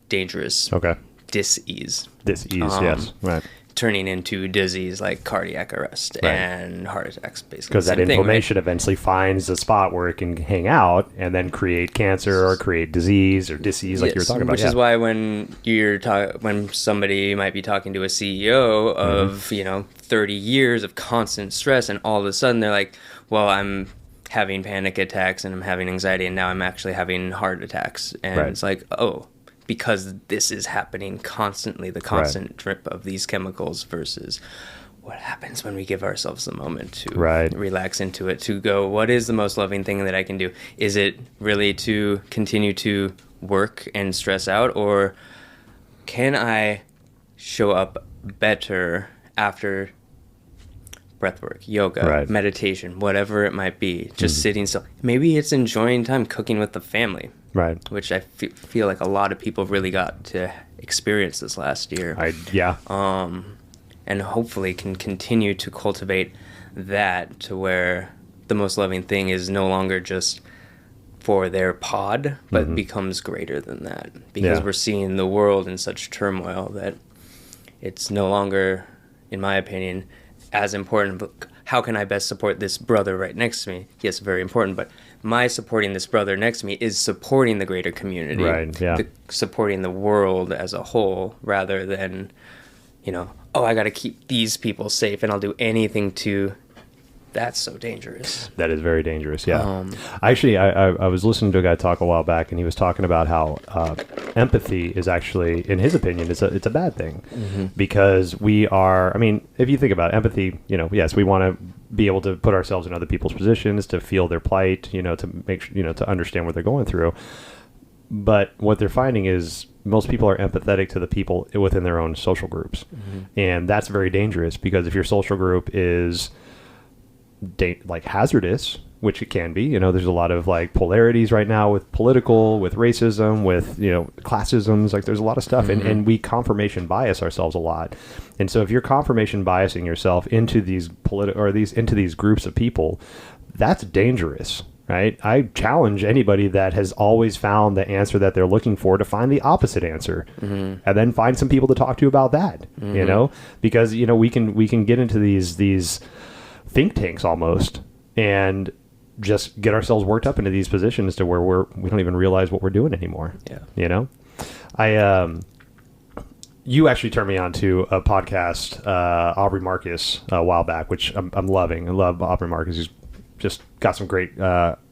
dangerous. Okay. Dis-ease. Yes. Right. Turning into disease like cardiac arrest and heart attacks, basically. Because that inflammation eventually finds a spot where it can hang out and then create cancer or create disease or disease, like you were talking about. Which is why when when somebody might be talking to a CEO of 30 years of constant stress, and all of a sudden they're like, "Well, I'm having panic attacks and I'm having anxiety, and now I'm actually having heart attacks," and it's like, oh. Because this is happening constantly, the constant drip of these chemicals versus what happens when we give ourselves a moment to relax into it, to go, what is the most loving thing that I can do? Is it really to continue to work and stress out, or can I show up better after breathwork, yoga, meditation, whatever it might be, just sitting still? Maybe it's enjoying time cooking with the family. Right. Which I feel like a lot of people really got to experience this last year. And hopefully can continue to cultivate that to where the most loving thing is no longer just for their pod, but becomes greater than that. Because we're seeing the world in such turmoil that it's no longer, in my opinion, as important. But how can I best support this brother right next to me? Yes, very important, but my supporting this brother next to me is supporting the greater community, supporting the world as a whole, rather than oh, I got to keep these people safe and I'll do anything to. That's so dangerous. That is very dangerous. Yeah. Actually, I was listening to a guy talk a while back, and he was talking about how empathy is actually, in his opinion, it's a bad thing, because we are. I mean, if you think about it, empathy, yes, we want to be able to put ourselves in other people's positions, to feel their plight, to make to understand what they're going through. But what they're finding is most people are empathetic to the people within their own social groups, and that's very dangerous, because if your social group is like hazardous, which it can be, there's a lot of like polarities right now with political, with racism, with classisms, like there's a lot of stuff, and we confirmation bias ourselves a lot. And so if you're confirmation biasing yourself into these into these groups of people, that's dangerous, right? I challenge anybody that has always found the answer that they're looking for to find the opposite answer, and then find some people to talk to about that, because we can get into these think tanks almost, and just get ourselves worked up into these positions to where we don't even realize what we're doing anymore. You actually turned me on to a podcast, Aubrey Marcus, a while back, which I'm loving. I love Aubrey Marcus. He's just got some great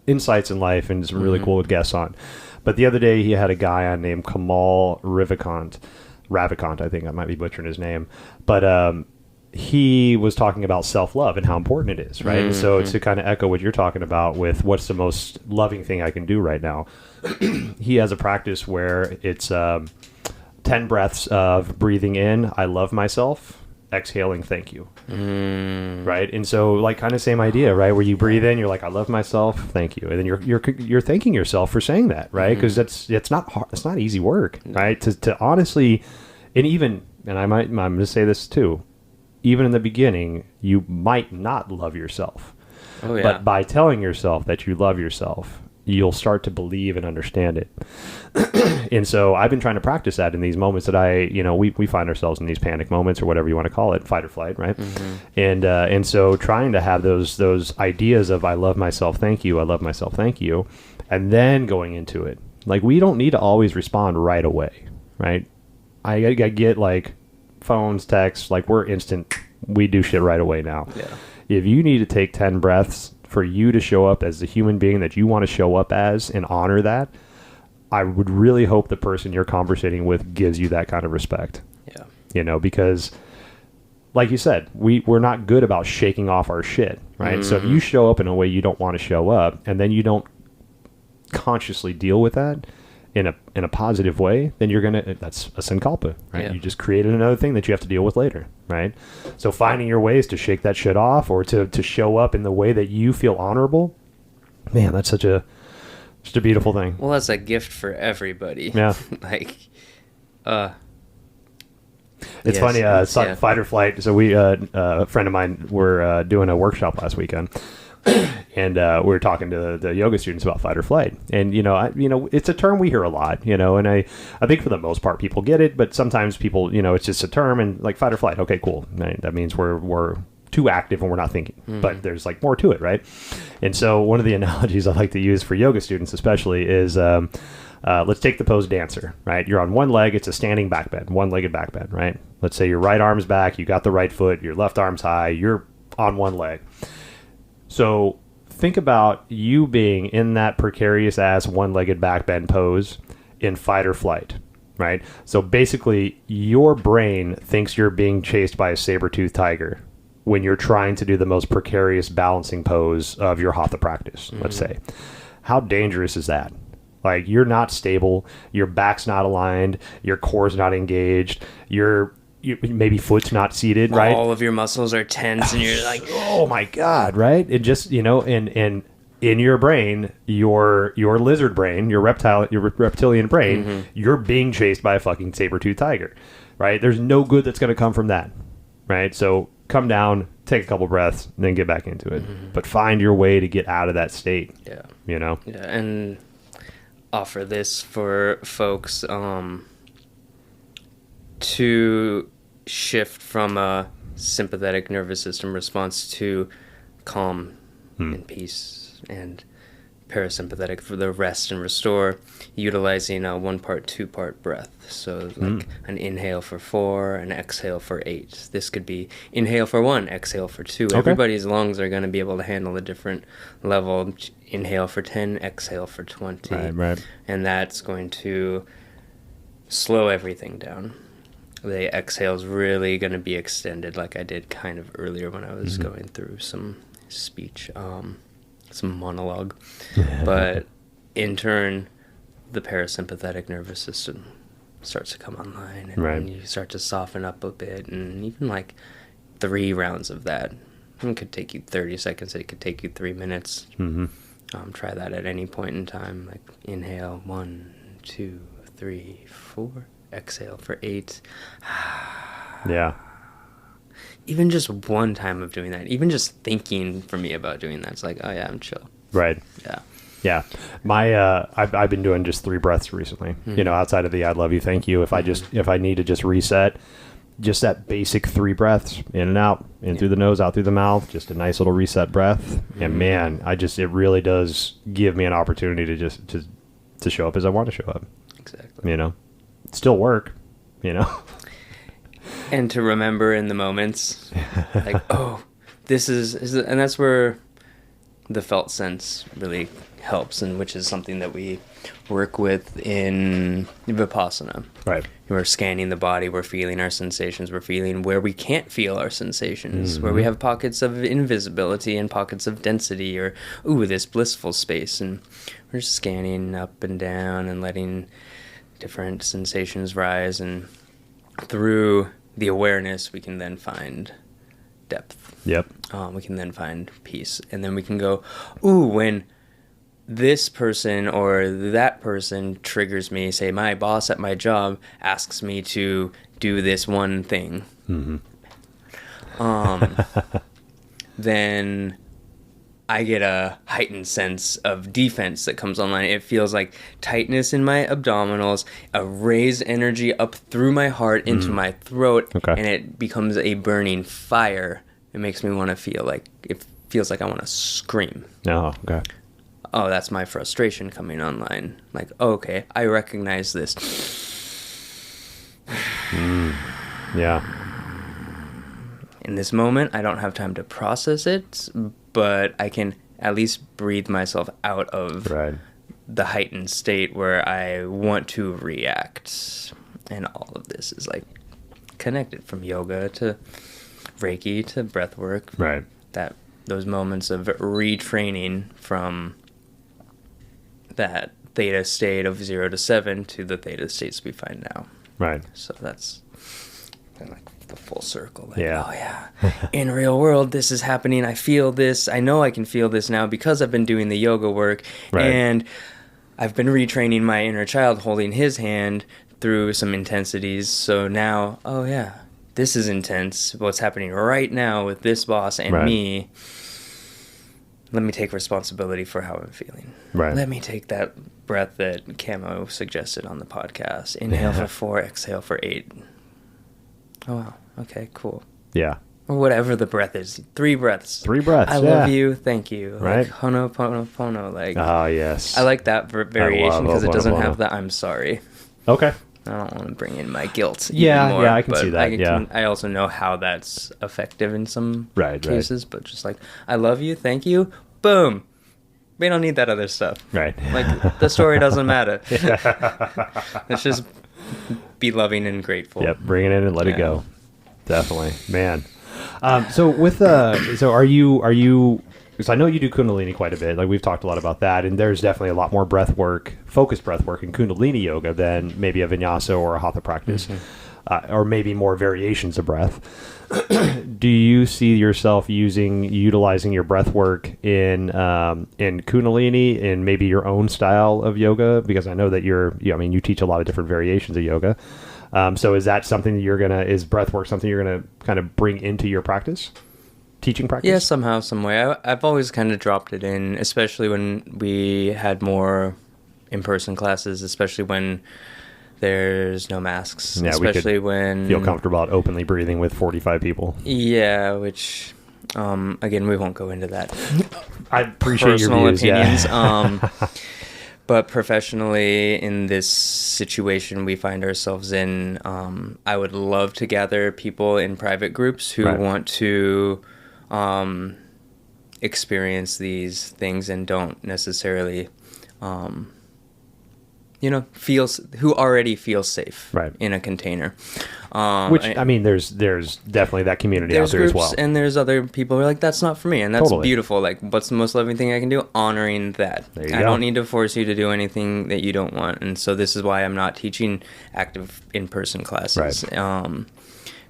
insights in life and some really cool guests on. But the other day he had a guy on named Camo Lionheart, I think I might be butchering his name, but he was talking about self-love and how important it is, right? And so to kind of echo what you're talking about with what's the most loving thing I can do right now, he has a practice where it's 10 breaths of breathing in, I love myself, exhaling, thank you. Right? And so like kind of same idea, right? Where you breathe in, you're like, I love myself, thank you. And then you're thanking yourself for saying that, right? Because it's not hard, it's not easy work, right? To honestly, and I'm going to say this too, even in the beginning, you might not love yourself. Oh, yeah. But by telling yourself that you love yourself, you'll start to believe and understand it. And so I've been trying to practice that in these moments that we find ourselves in these panic moments, or whatever you want to call it, fight or flight, right? And so trying to have those ideas of I love myself, thank you, I love myself, thank you, and then going into it. Like, we don't need to always respond right away, right? I get like phones, texts, like we're instant, we do shit right away now. If you need to take 10 breaths for you to show up as the human being that you want to show up as and honor that, I would really hope the person you're conversating with gives you that kind of respect. Because like you said, we're not good about shaking off our shit, right? So if you show up in a way you don't want to show up, and then you don't consciously deal with that in a positive way, then that's a sankalpa, right? You just created another thing that you have to deal with later, right? So finding your ways to shake that shit off, or to show up in the way that you feel honorable, man, that's such a beautiful thing. Well, that's a gift for everybody. Yeah. It's funny, fight or flight. So a friend of mine, were doing a workshop last weekend, and we were talking to the yoga students about fight or flight. And, it's a term we hear a lot, and I think for the most part people get it, but sometimes people, it's just a term, and like fight or flight. Okay, cool. That means we're too active and we're not thinking, but there's like more to it, right? And so one of the analogies I like to use for yoga students especially is, let's take the pose dancer, right? You're on one leg, it's a standing back bend, one-legged back bend, right? Let's say your right arm's back, you got the right foot, your left arm's high, you're on one leg. So think about you being in that precarious ass one-legged back bend pose in fight or flight, right? So basically your brain thinks you're being chased by a saber-toothed tiger when you're trying to do the most precarious balancing pose of your hatha practice, let's say. How dangerous is that? Like, you're not stable, your back's not aligned, your core's not engaged, your maybe foot's not seated, right? All of your muscles are tense, and you're like, oh my God, right? It just, and in your brain, your lizard brain, your reptilian brain, you're being chased by a fucking saber-toothed tiger, right? There's no good that's going to come from that, right? So come down, take a couple breaths, and then get back into it. But find your way to get out of that state. Yeah, and offer this for folks to shift from a sympathetic nervous system response to calm and peace, and parasympathetic for the rest and restore, utilizing a 1-part, 2-part breath. So like an inhale for 4, an exhale for 8. This could be inhale for 1, exhale for 2. Okay. Everybody's lungs are going to be able to handle a different level. Inhale for 10, exhale for 20. Right. And that's going to slow everything down. The exhale's really going to be extended, like I did kind of earlier when I was going through some speech, some monologue. But in turn, the parasympathetic nervous system starts to come online, and you start to soften up a bit, and even like 3 rounds of that. It could take you 30 seconds, it could take you 3 minutes. Try that at any point in time, like inhale 1, 2, 3, 4, exhale for 8. Yeah. Even just one time of doing that, even just thinking for me about doing that, it's like, oh yeah, I'm chill. Right. Yeah. My I've been doing just 3 breaths recently. You know, outside of the I love you, thank you. If I need to just reset, just that basic 3 breaths, in and out, in through the nose, out through the mouth, just a nice little reset breath. And man, it really does give me an opportunity to just to show up as I want to show up. Exactly. You know, still work, you know. And to remember in the moments, like, oh, this is, and that's where the felt sense really helps, and which is something that we work with in Vipassana. Right. We're scanning the body, we're feeling our sensations, we're feeling where we can't feel our sensations, where we have pockets of invisibility and pockets of density, or, ooh, this blissful space. And we're just scanning up and down and letting different sensations rise, and through the awareness, we can then find depth. Yep. We can then find peace. And then we can go, ooh, when this person or that person triggers me, say my boss at my job asks me to do this one thing, then I get a heightened sense of defense that comes online. It feels like tightness in my abdominals, a raised energy up through my heart into my throat, and it becomes a burning fire. It makes me want to feel like, it feels like I want to scream. Oh, okay. Oh, that's my frustration coming online. Like, oh, okay, I recognize this. Yeah. In this moment, I don't have time to process it, but I can at least breathe myself out of the heightened state where I want to react. And all of this is like connected, from yoga to Reiki to breathwork. Right. That those moments of retraining from that theta state of 0 to 7 to the theta states we find now. Right. So that's kind of like the full circle. Like, yeah. Oh yeah, in real world, this is happening. I feel this. I know I can feel this now because I've been doing the yoga work, and I've been retraining my inner child, holding his hand through some intensities. So now, oh yeah, this is intense. What's happening right now with this boss and me. Let me take responsibility for how I'm feeling. Right. Let me take that breath that Camo suggested on the podcast. Inhale for 4, exhale for 8. Oh, wow. Okay, cool. Yeah. Or whatever the breath is. 3 breaths. 3 breaths, I love you, thank you. Right. Like, honoponopono. Like, oh, yes. I like that variation because it doesn't have the I'm sorry. Okay. I don't want to bring in my guilt. Yeah, more, yeah, I can see that. I also know how that's effective in some cases, right. but just like, I love you, thank you, boom. We don't need that other stuff. Right. Like, the story doesn't matter. Let's just be loving and grateful. Yep, bring it in and let it go. Definitely, man. So with so are you? Because I know you do Kundalini quite a bit. Like, we've talked a lot about that, and there's definitely a lot more focused breath work in Kundalini yoga than maybe a Vinyasa or a Hatha practice, or maybe more variations of breath. Do you see yourself utilizing your breath work in Kundalini, in maybe your own style of yoga? Because I know that you teach a lot of different variations of yoga. So is that something that is breath work something you're gonna kind of bring into your practice? Teaching practice? Yeah, somehow, some way. I've always kind of dropped it in, especially when we had more in-person classes, especially when there's no masks. Yeah, especially we could when feel comfortable about openly breathing with 45 people. Yeah, which Again, we won't go into that. I appreciate your views, opinions. Yeah. But professionally, in this situation we find ourselves in, I would love to gather people in private groups who want to experience these things and don't necessarily, who already feel safe in a container. Which, I mean, there's definitely that community out there as well. And there's other people who are like, that's not for me. And that's beautiful. Like, what's the most loving thing I can do? Honoring that. I don't need to force you to do anything that you don't want. And so this is why I'm not teaching active in-person classes.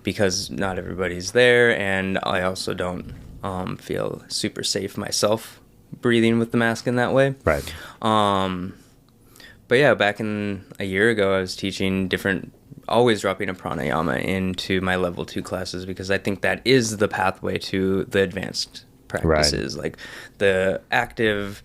Because not everybody's there. And I also don't feel super safe myself breathing with the mask in that way. But yeah, back in a year ago, I was teaching always dropping a pranayama into my level 2 classes, because I think that is the pathway to the advanced practices. Like the active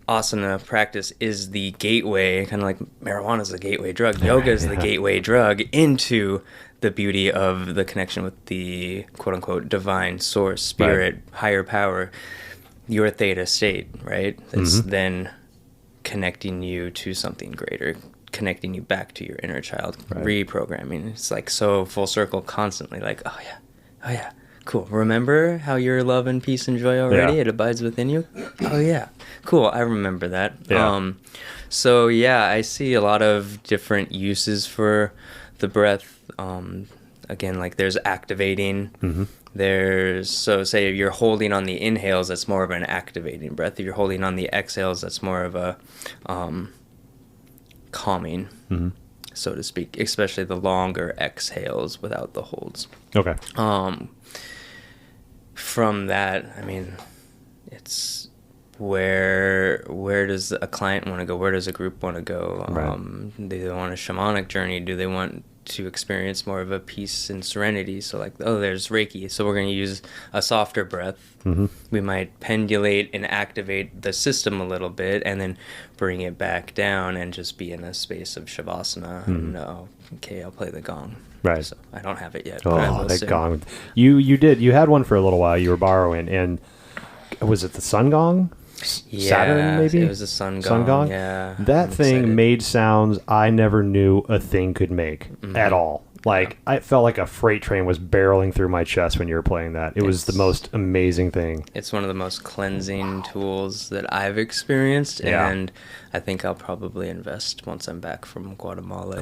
asana practice is the gateway, kind of like marijuana is the gateway drug. Yoga is the gateway drug into the beauty of the connection with the quote unquote divine source, spirit, higher power, your theta state, right? It's then connecting you to something greater, connecting you back to your inner child, reprogramming. It's like so full circle constantly, like, oh yeah, cool. Remember how you're love and peace and joy already? It abides within you. Oh yeah, cool. I remember that. So yeah, I see a lot of different uses for the breath. Again, like there's activating. There's, so say you're holding on the inhales, that's more of an activating breath. If you're holding on the exhales, that's more of a calming, so to speak, especially the longer exhales without the holds. From that, I mean, it's where does a client want to go? Where does a group want to go? Do they want a shamanic journey? Do they want to experience more of a peace and serenity? So like, oh, there's Reiki, so we're going to use a softer breath. We might pendulate and activate the system a little bit and then bring it back down and just be in a space of shavasana. And okay, I'll play the gong. So I don't have it yet. Oh, that gong. You had one for a little while. You were borrowing, and was it the sun gong? Saturn, maybe? It was a sun gong. Yeah. That thing made sounds I never knew a thing could make at all. Like, I felt like a freight train was barreling through my chest when you were playing that. It was the most amazing thing. It's one of the most cleansing tools that I've experienced, and I think I'll probably invest once I'm back from Guatemala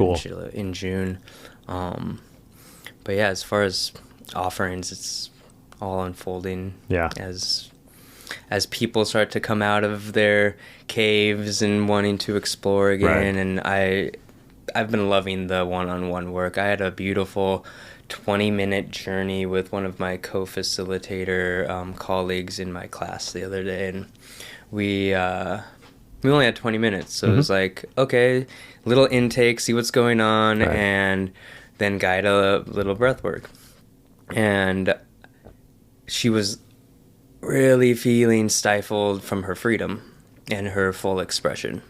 in June. But yeah, as far as offerings, it's all unfolding as people start to come out of their caves and wanting to explore again. And I've been loving the one-on-one work. I had a beautiful 20-minute journey with one of my co-facilitator colleagues in my class the other day, and we only had 20 minutes, so it was like, okay, little intake, see what's going on, and then guide a little breath work. And she was really feeling stifled from her freedom and her full expression.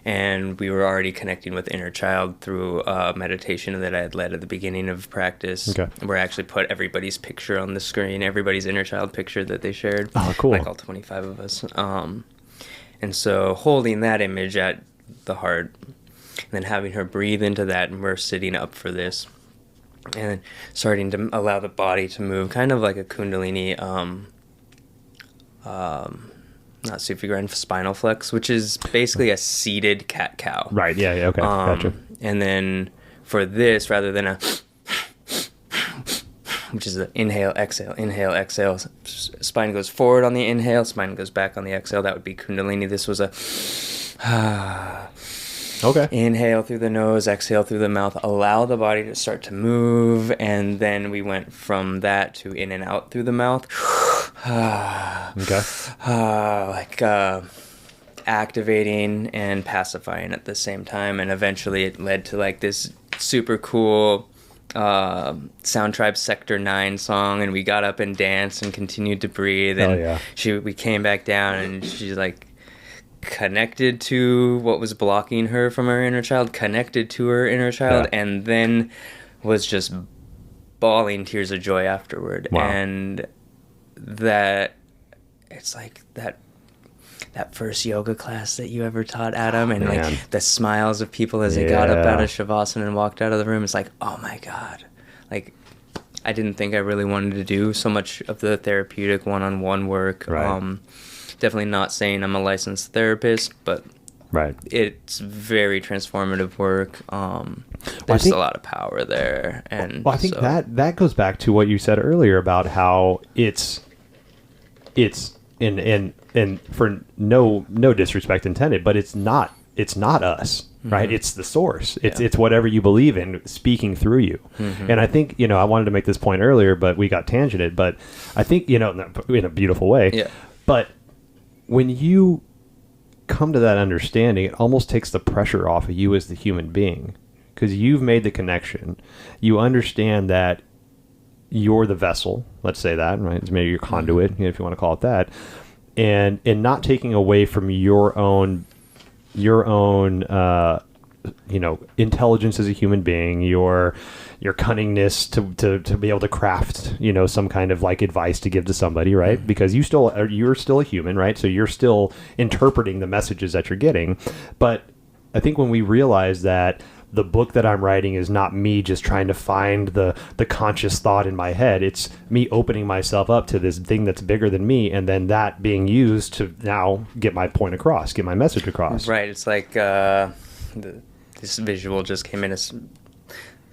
And we were already connecting with inner child through a meditation that I had led at the beginning of practice, where I actually put everybody's picture on the screen, everybody's inner child picture that they shared. Oh, cool. Like all 25 of us. And so holding that image at the heart, and then having her breathe into that, and we're sitting up for this, and starting to allow the body to move, kind of like a Kundalini, not Sufigran, spinal flex, which is basically a seated cat-cow. Okay, gotcha. And then for this, rather than a, which is an inhale, exhale, spine goes forward on the inhale, spine goes back on the exhale, that would be Kundalini. This was a inhale through the nose, exhale through the mouth, allow the body to start to move, and then we went from that to in and out through the mouth. Activating and pacifying at the same time, and eventually it led to like this super cool Sound Tribe Sector 9 song, and we got up and danced and continued to breathe, and we came back down, and she's like connected to what was blocking her from her inner child, and then was just bawling tears of joy afterward. And that it's like that first yoga class that you ever taught, Adam, and Man. like the smiles of people as they got up out of Shavasana and walked out of the room. It's like, oh my God. Like, I didn't think I really wanted to do so much of the therapeutic one-on-one work. Right. Definitely not saying I'm a licensed therapist, but Right. it's very transformative work. There's a lot of power there. And I think that goes back to what you said earlier about how it's and for no disrespect intended, but it's not us, right? Mm-hmm. It's the source. It's whatever you believe in speaking through you. Mm-hmm. And I think, I wanted to make this point earlier, but we got tangented, but I think, in a beautiful way. Yeah. But when you come to that understanding, it almost takes the pressure off of you as the human being, because you've made the connection. You understand that you're the vessel, let's say that, right? It's maybe your conduit, if you want to call it that, and not taking away from your own intelligence as a human being, your cunningness to be able to craft, some kind of like advice to give to somebody, right? Mm-hmm. Because you're still a human, right? So you're still interpreting the messages that you're getting. But I think when we realize that the book that I'm writing is not me just trying to find the conscious thought in my head. It's me opening myself up to this thing that's bigger than me, and then that being used to now get my point across, get my message across. Right. It's like this visual just came in as...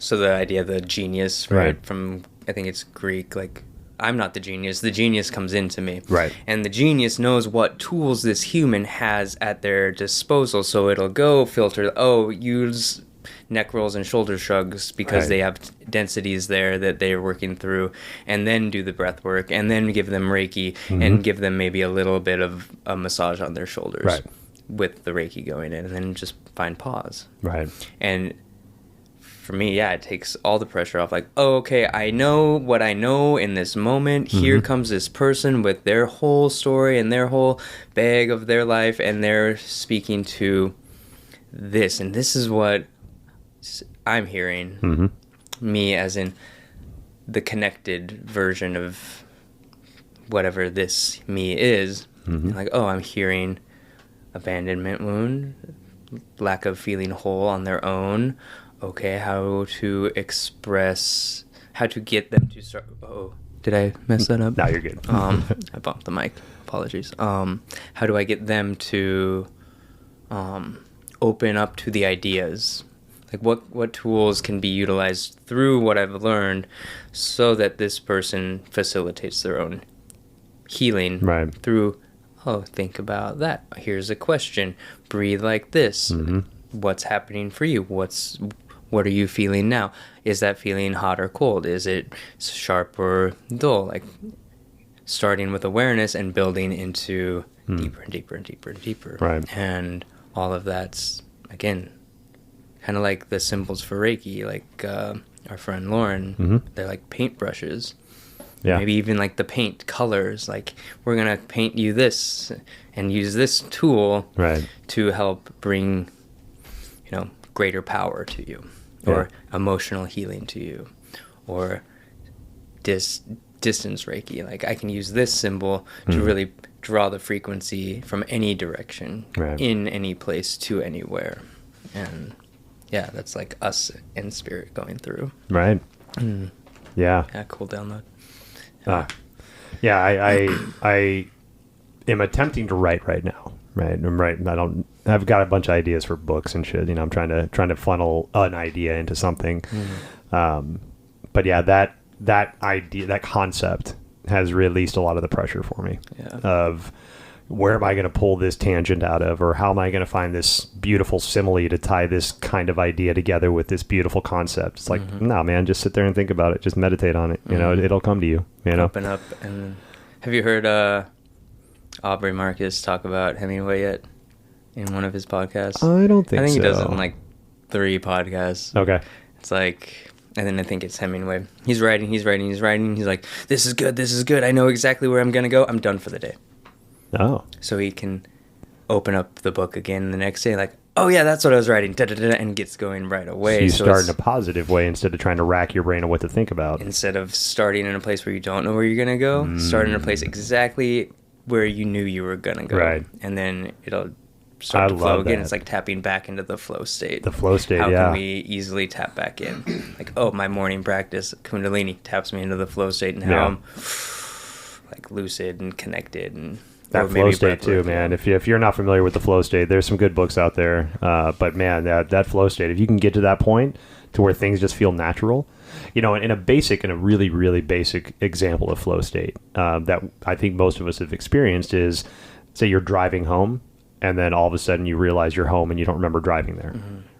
So the idea of the genius, right? From, I think it's Greek, like, I'm not the genius comes into me. Right. And the genius knows what tools this human has at their disposal, so it'll go filter, use neck rolls and shoulder shrugs because they have densities there that they're working through, and then do the breath work, and then give them Reiki, and give them maybe a little bit of a massage on their shoulders with the Reiki going in, and then just find pause. Right. And for me, it takes all the pressure off. Like, okay, I know what I know in this moment. Here comes this person with their whole story and their whole bag of their life, and they're speaking to this, and this is what I'm hearing. Me as in the connected version of whatever this me is. Like, I'm hearing abandonment wound, lack of feeling whole on their own. Okay, how to get them to start. Oh, did I mess that up? No, you're good. I bumped the mic. Apologies. How do I get them to open up to the ideas? Like, what tools can be utilized through what I've learned so that this person facilitates their own healing through, think about that. Here's a question. Breathe like this. What's happening for you? What are you feeling now? Is that feeling hot or cold? Is it sharp or dull? Like, starting with awareness and building into deeper and deeper and deeper and deeper. Right. And all of that's, again, kind of like the symbols for Reiki, like our friend Lauren, they're like paintbrushes. Yeah. Maybe even like the paint colors, like, we're going to paint you this and use this tool to help bring, greater power to you, or emotional healing to you, or distance Reiki. Like, I can use this symbol to really draw the frequency from any direction, in any place to anywhere. And that's like us in spirit going through. Right. Yeah, cool download. I am attempting to write right now. Right. I've got a bunch of ideas for books and shit. I'm trying to funnel an idea into something. But that idea, that concept has released a lot of the pressure for me of where am I going to pull this tangent out of, or how am I going to find this beautiful simile to tie this kind of idea together with this beautiful concept? It's like, no, man, just sit there and think about it. Just meditate on it. It'll come to you. Open up. And have you heard Aubrey Marcus talk about Hemingway yet in one of his podcasts? I don't think so. I think he does it in like 3 podcasts. Okay. It's like, and then I think it's Hemingway. He's writing. He's like, this is good. I know exactly where I'm going to go. I'm done for the day. Oh. So he can open up the book again the next day, like, oh yeah, that's what I was writing, and gets going right away. So you start in a positive way instead of trying to rack your brain on what to think about. Instead of starting in a place where you don't know where you're going to go, start in a place exactly where you knew you were going to go. Right. And then it'll start to flow again. It's like tapping back into the flow state. The flow state, How yeah. can we easily tap back in? Like, oh, my morning practice, Kundalini, taps me into the flow state, and how I'm like lucid and connected. And that flow state too, man. If you're not familiar with the flow state, there's some good books out there. But man, that flow state, if you can get to that point to where things just feel natural, in a really, really basic example of flow state that I think most of us have experienced is, say you're driving home and then all of a sudden you realize you're home and you don't remember driving there.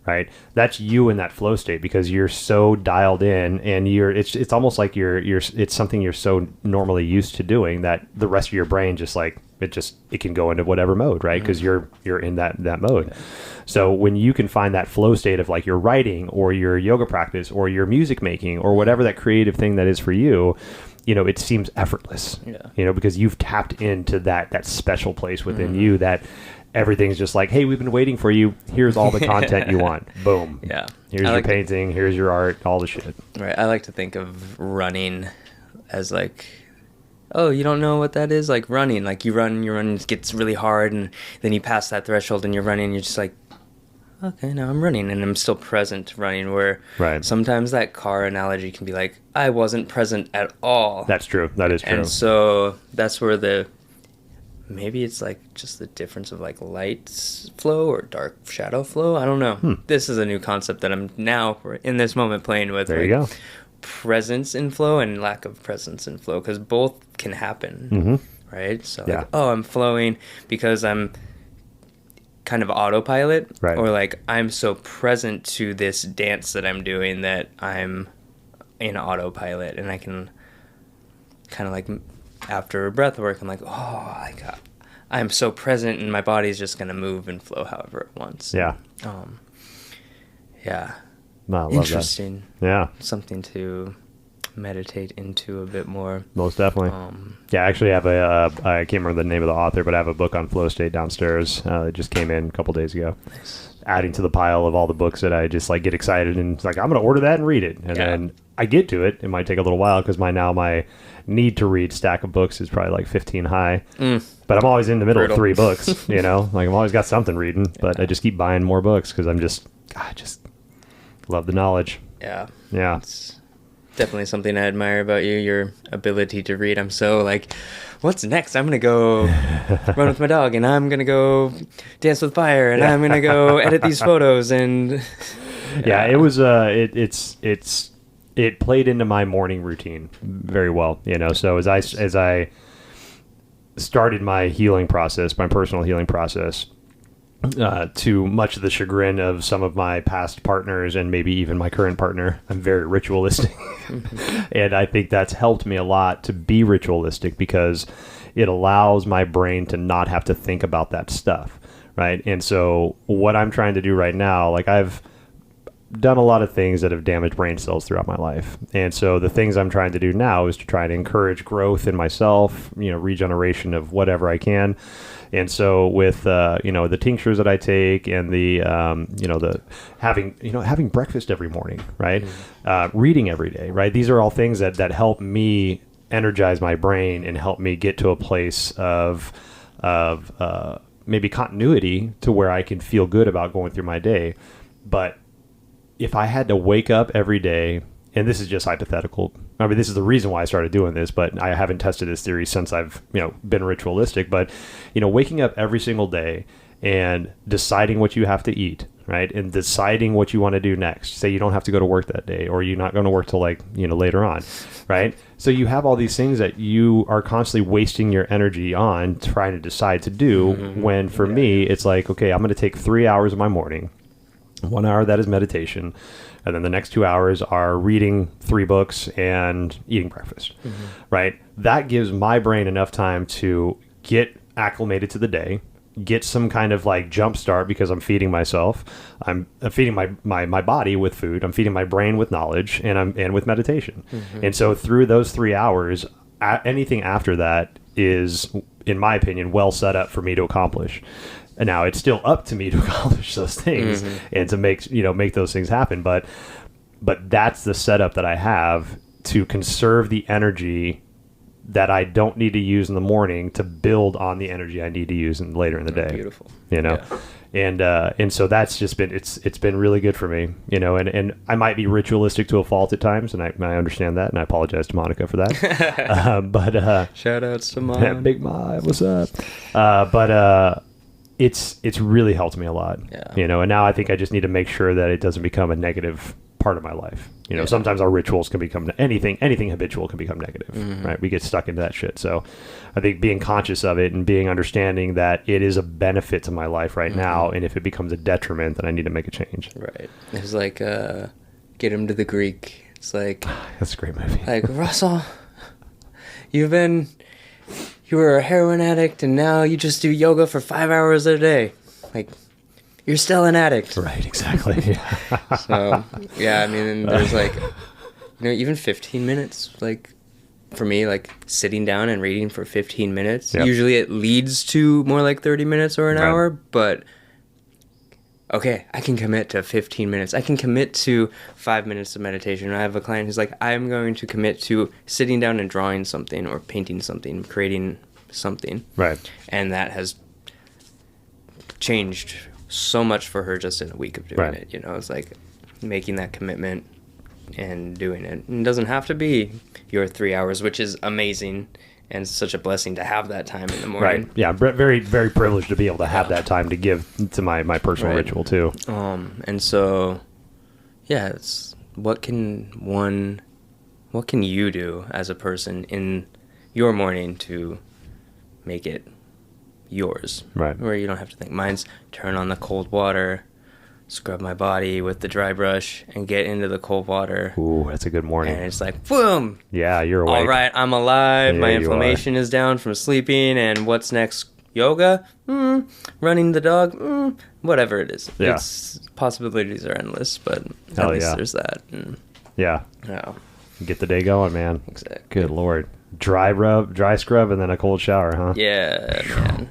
Right? That's you in that flow state because you're so dialed in and it's almost like it's something you're so normally used to doing that the rest of your brain just like it can go into whatever mode, right? Because you're in that mode. So when you can find that flow state of like your writing or your yoga practice or your music making or whatever that creative thing that is for you, it seems effortless. Because you've tapped into that special place within you that everything's just like, hey, we've been waiting for you. Here's all the content you want. Boom. Yeah. Here's your painting. Here's your art. All the shit. Right. I like to think of running as like, oh, you don't know what that is? Like running. Like you run, it gets really hard, and then you pass that threshold and you're running, you're just like, okay, now I'm running, and I'm still present running, where sometimes that car analogy can be like, I wasn't present at all. That's true. That is true. And so that's where maybe it's like just the difference of like light flow or dark shadow flow. I don't know. This is a new concept that I'm now in this moment playing with. There you go. Presence in flow and lack of presence in flow, because both can happen, right? So like, oh, I'm flowing because I'm kind of autopilot, or like I'm so present to this dance that I'm doing that I'm in autopilot, and I can kind of like after breath work, I'm like, oh, I'm so present, and my body's just gonna move and flow however it wants. Yeah. Yeah. No, I love interesting. That. Yeah. Something to meditate into a bit more. Most definitely. I actually have I can't remember the name of the author, but I have a book on flow state downstairs. It just came in a couple days ago. Nice. Adding to the pile of all the books that I just like get excited and it's like, I'm going to order that and read it. And then I get to it. It might take a little while because my need to read stack of books is probably like 15 high. But I'm always in the middle of 3 books, like I've always got something reading, but I just keep buying more books because I just love the knowledge. Yeah. It's definitely something I admire about you, your ability to read. I'm so like, what's next? I'm going to go run with my dog, and I'm going to go dance with fire, and I'm going to go edit these photos. And it was, it played into my morning routine very well, so as I started my healing process, my personal healing process, to much of the chagrin of some of my past partners and maybe even my current partner, I'm very ritualistic. And I think that's helped me a lot to be ritualistic because it allows my brain to not have to think about that stuff, right? And so what I'm trying to do right now, like I've done a lot of things that have damaged brain cells throughout my life. And so the things I'm trying to do now is to try to encourage growth in myself, regeneration of whatever I can. And so with, the tinctures that I take and the having breakfast every morning, right? Reading every day, right? These are all things that help me energize my brain and help me get to a place of maybe continuity to where I can feel good about going through my day. But if I had to wake up every day, and this is just hypothetical, I mean, this is the reason why I started doing this, but I haven't tested this theory since I've, been ritualistic, but, waking up every single day and deciding what you have to eat, right? And deciding what you want to do next. Say you don't have to go to work that day, or you're not going to work till later on, right? So you have all these things that you are constantly wasting your energy on trying to decide to do, when for me, it's like, okay, I'm going to take 3 hours of my morning. 1 hour that is meditation, and then the next 2 hours are reading 3 books and eating breakfast, right? That gives my brain enough time to get acclimated to the day, get some kind of like jump start because I'm feeding myself. I'm feeding my body with food. I'm feeding my brain with knowledge, and with meditation. And so through those 3 hours, anything after that is, in my opinion, well set up for me to accomplish. And now it's still up to me to accomplish those things and to make those things happen. But that's the setup that I have to conserve the energy that I don't need to use in the morning to build on the energy I need to use later in the day. Beautiful. And so that's just been, it's been really good for me, and I might be ritualistic to a fault at times, and I understand that, and I apologize to Monica for that. But shout outs to Mom. Big Ma, what's up? It's really helped me a lot, and now I think I just need to make sure that it doesn't become a negative part of my life. Sometimes our rituals can become anything habitual can become negative, right? We get stuck into that shit. So I think being conscious of it and being understanding that it is a benefit to my life right now, and if it becomes a detriment, then I need to make a change. Right. It's like Get Him to the Greek. It's like, that's a great movie. Like, Russell, you were a heroin addict and now you just do yoga for 5 hours a day. Like, you're still an addict. Right, exactly. So, yeah, I mean, there's like, even 15 minutes, like, for me, like, sitting down and reading for 15 minutes. Yep. Usually it leads to more like 30 minutes or an hour, but, okay, I can commit to 15 minutes. I can commit to 5 minutes of meditation. I have a client who's like, I'm going to commit to sitting down and drawing something or painting something, creating something. Right. And that has changed so much for her just in a week of doing it. It's like making that commitment and doing it. And it doesn't have to be your 3 hours, which is amazing and such a blessing to have that time in the morning. Right. Yeah, very, very privileged to be able to have that time to give to my personal ritual too. And so, yeah, it's what can you do as a person in your morning to make it yours, right? Where you don't have to think. Mine's turn on the cold water, scrub my body with the dry brush, and get into the cold water. Ooh, that's a good morning. And it's like, boom! Yeah, you're awake. All right, I'm alive. Yeah, my inflammation is down from sleeping. And what's next? Yoga? Running the dog? Whatever it is. Yeah. Possibilities are endless, but at least there's that. Yeah. Get the day going, man. Exactly. Good Lord. Dry scrub, and then a cold shower, huh? Yeah, man.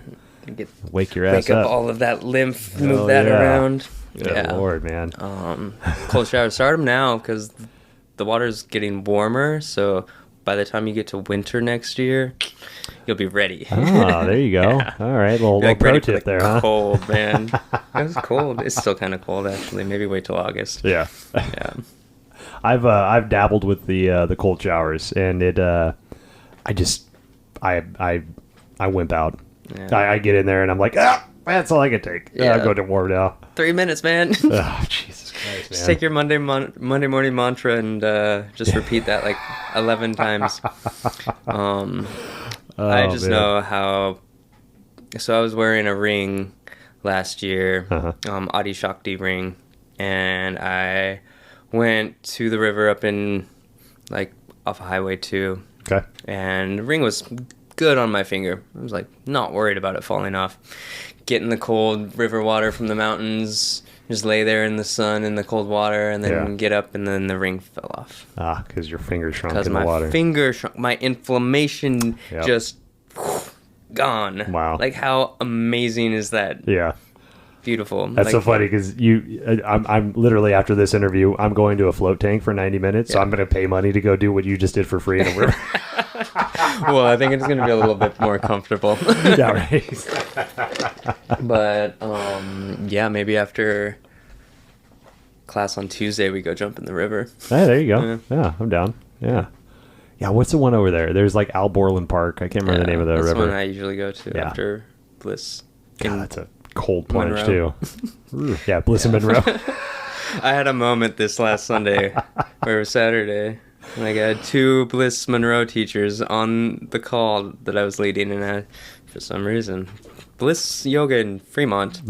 Wake your ass up. Wake up all of that lymph, move that around. Good Lord, man. Cold shower. Start them now because the water's getting warmer. So by the time you get to winter next year, you'll be ready. Oh, there you go. Yeah. All right, little pro tip there, huh? Cold, man. It was cold. It's still kind of cold, actually. Maybe wait till August. Yeah. Yeah. I've dabbled with the cold showers, and it I wimp out. Yeah. I get in there and I'm like, that's all I can take. Yeah. I'll go to warm now. 3 minutes, man. Oh, Jesus Christ, man. Just take your Monday morning mantra and just repeat that like 11 times. I just know how. So I was wearing a ring last year, Adi Shakti ring, and I went to the river up in like off of Highway 2. Okay. And the ring was good on my finger. I was like not worried about it falling off. Get in the cold river water from the mountains, just lay there in the sun in the cold water, and then get up, and then the ring fell off. Ah, because your finger shrunk in the water. Because my finger shrunk. My inflammation just gone. Wow. Like, how amazing is that? Yeah. Beautiful. That's so funny because I'm literally after this interview, I'm going to a float tank for 90 minutes, so I'm going to pay money to go do what you just did for free in a river. Well, I think it's going to be a little bit more comfortable. Yeah, right. But yeah, maybe after class on Tuesday, we go jump in the river. Hey, there you go. Yeah, I'm down. Yeah. Yeah, what's the one over there? There's like Alborland Park. I can't remember the name of the river. That's one I usually go to after Bliss. God, that's a cold plunge too. Yeah, Bliss and Monroe. I had a moment this last Sunday, or it was Saturday, and I got 2 Bliss Monroe teachers on the call that I was leading, and for some reason, Bliss Yoga in Fremont.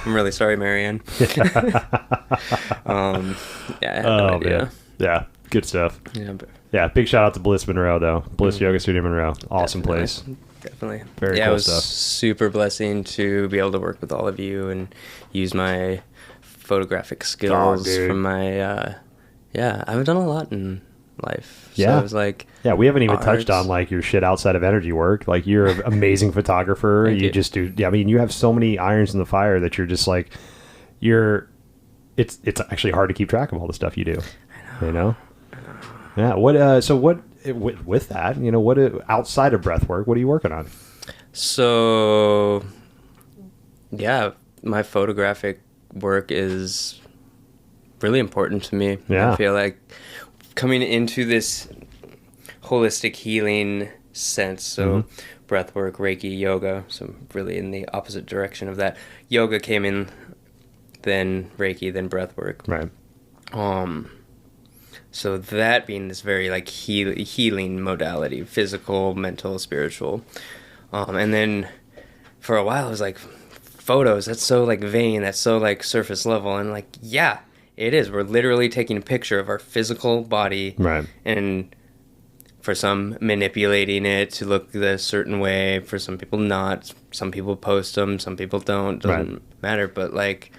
I'm really sorry, Marianne. I had no idea. Man. Yeah, good stuff. Yeah, yeah, big shout out to Bliss Monroe though. Bliss Yoga Studio Monroe, awesome place. Definitely. Very cool it was stuff. Super blessing to be able to work with all of you and use my photographic skills from my I've done a lot in life. Yeah. So it was like, yeah, we haven't even art. touched on like your shit outside of energy work. Like you're an amazing photographer. Thank you. Just do. Yeah, I mean, you have so many irons in the fire that you're just like, it's actually hard to keep track of all the stuff you do. I know. You know? Yeah. What? So what? With that, you know, what outside of breath work, what are you working on? So, yeah, my photographic work is really important to me. Yeah. I feel like coming into this holistic healing sense, so breath work, Reiki, yoga, so really in the opposite direction of that. Yoga came in, then Reiki, then breath work. Right. So that being this very like healing modality, physical, mental, spiritual. And then for a while I was like, photos, that's so like vain, that's so like surface level. And like, yeah, it is. We're literally taking a picture of our physical body. Right. And for some, manipulating it to look a certain way. For some people, not. Some people post them, some people don't. Doesn't matter. But like,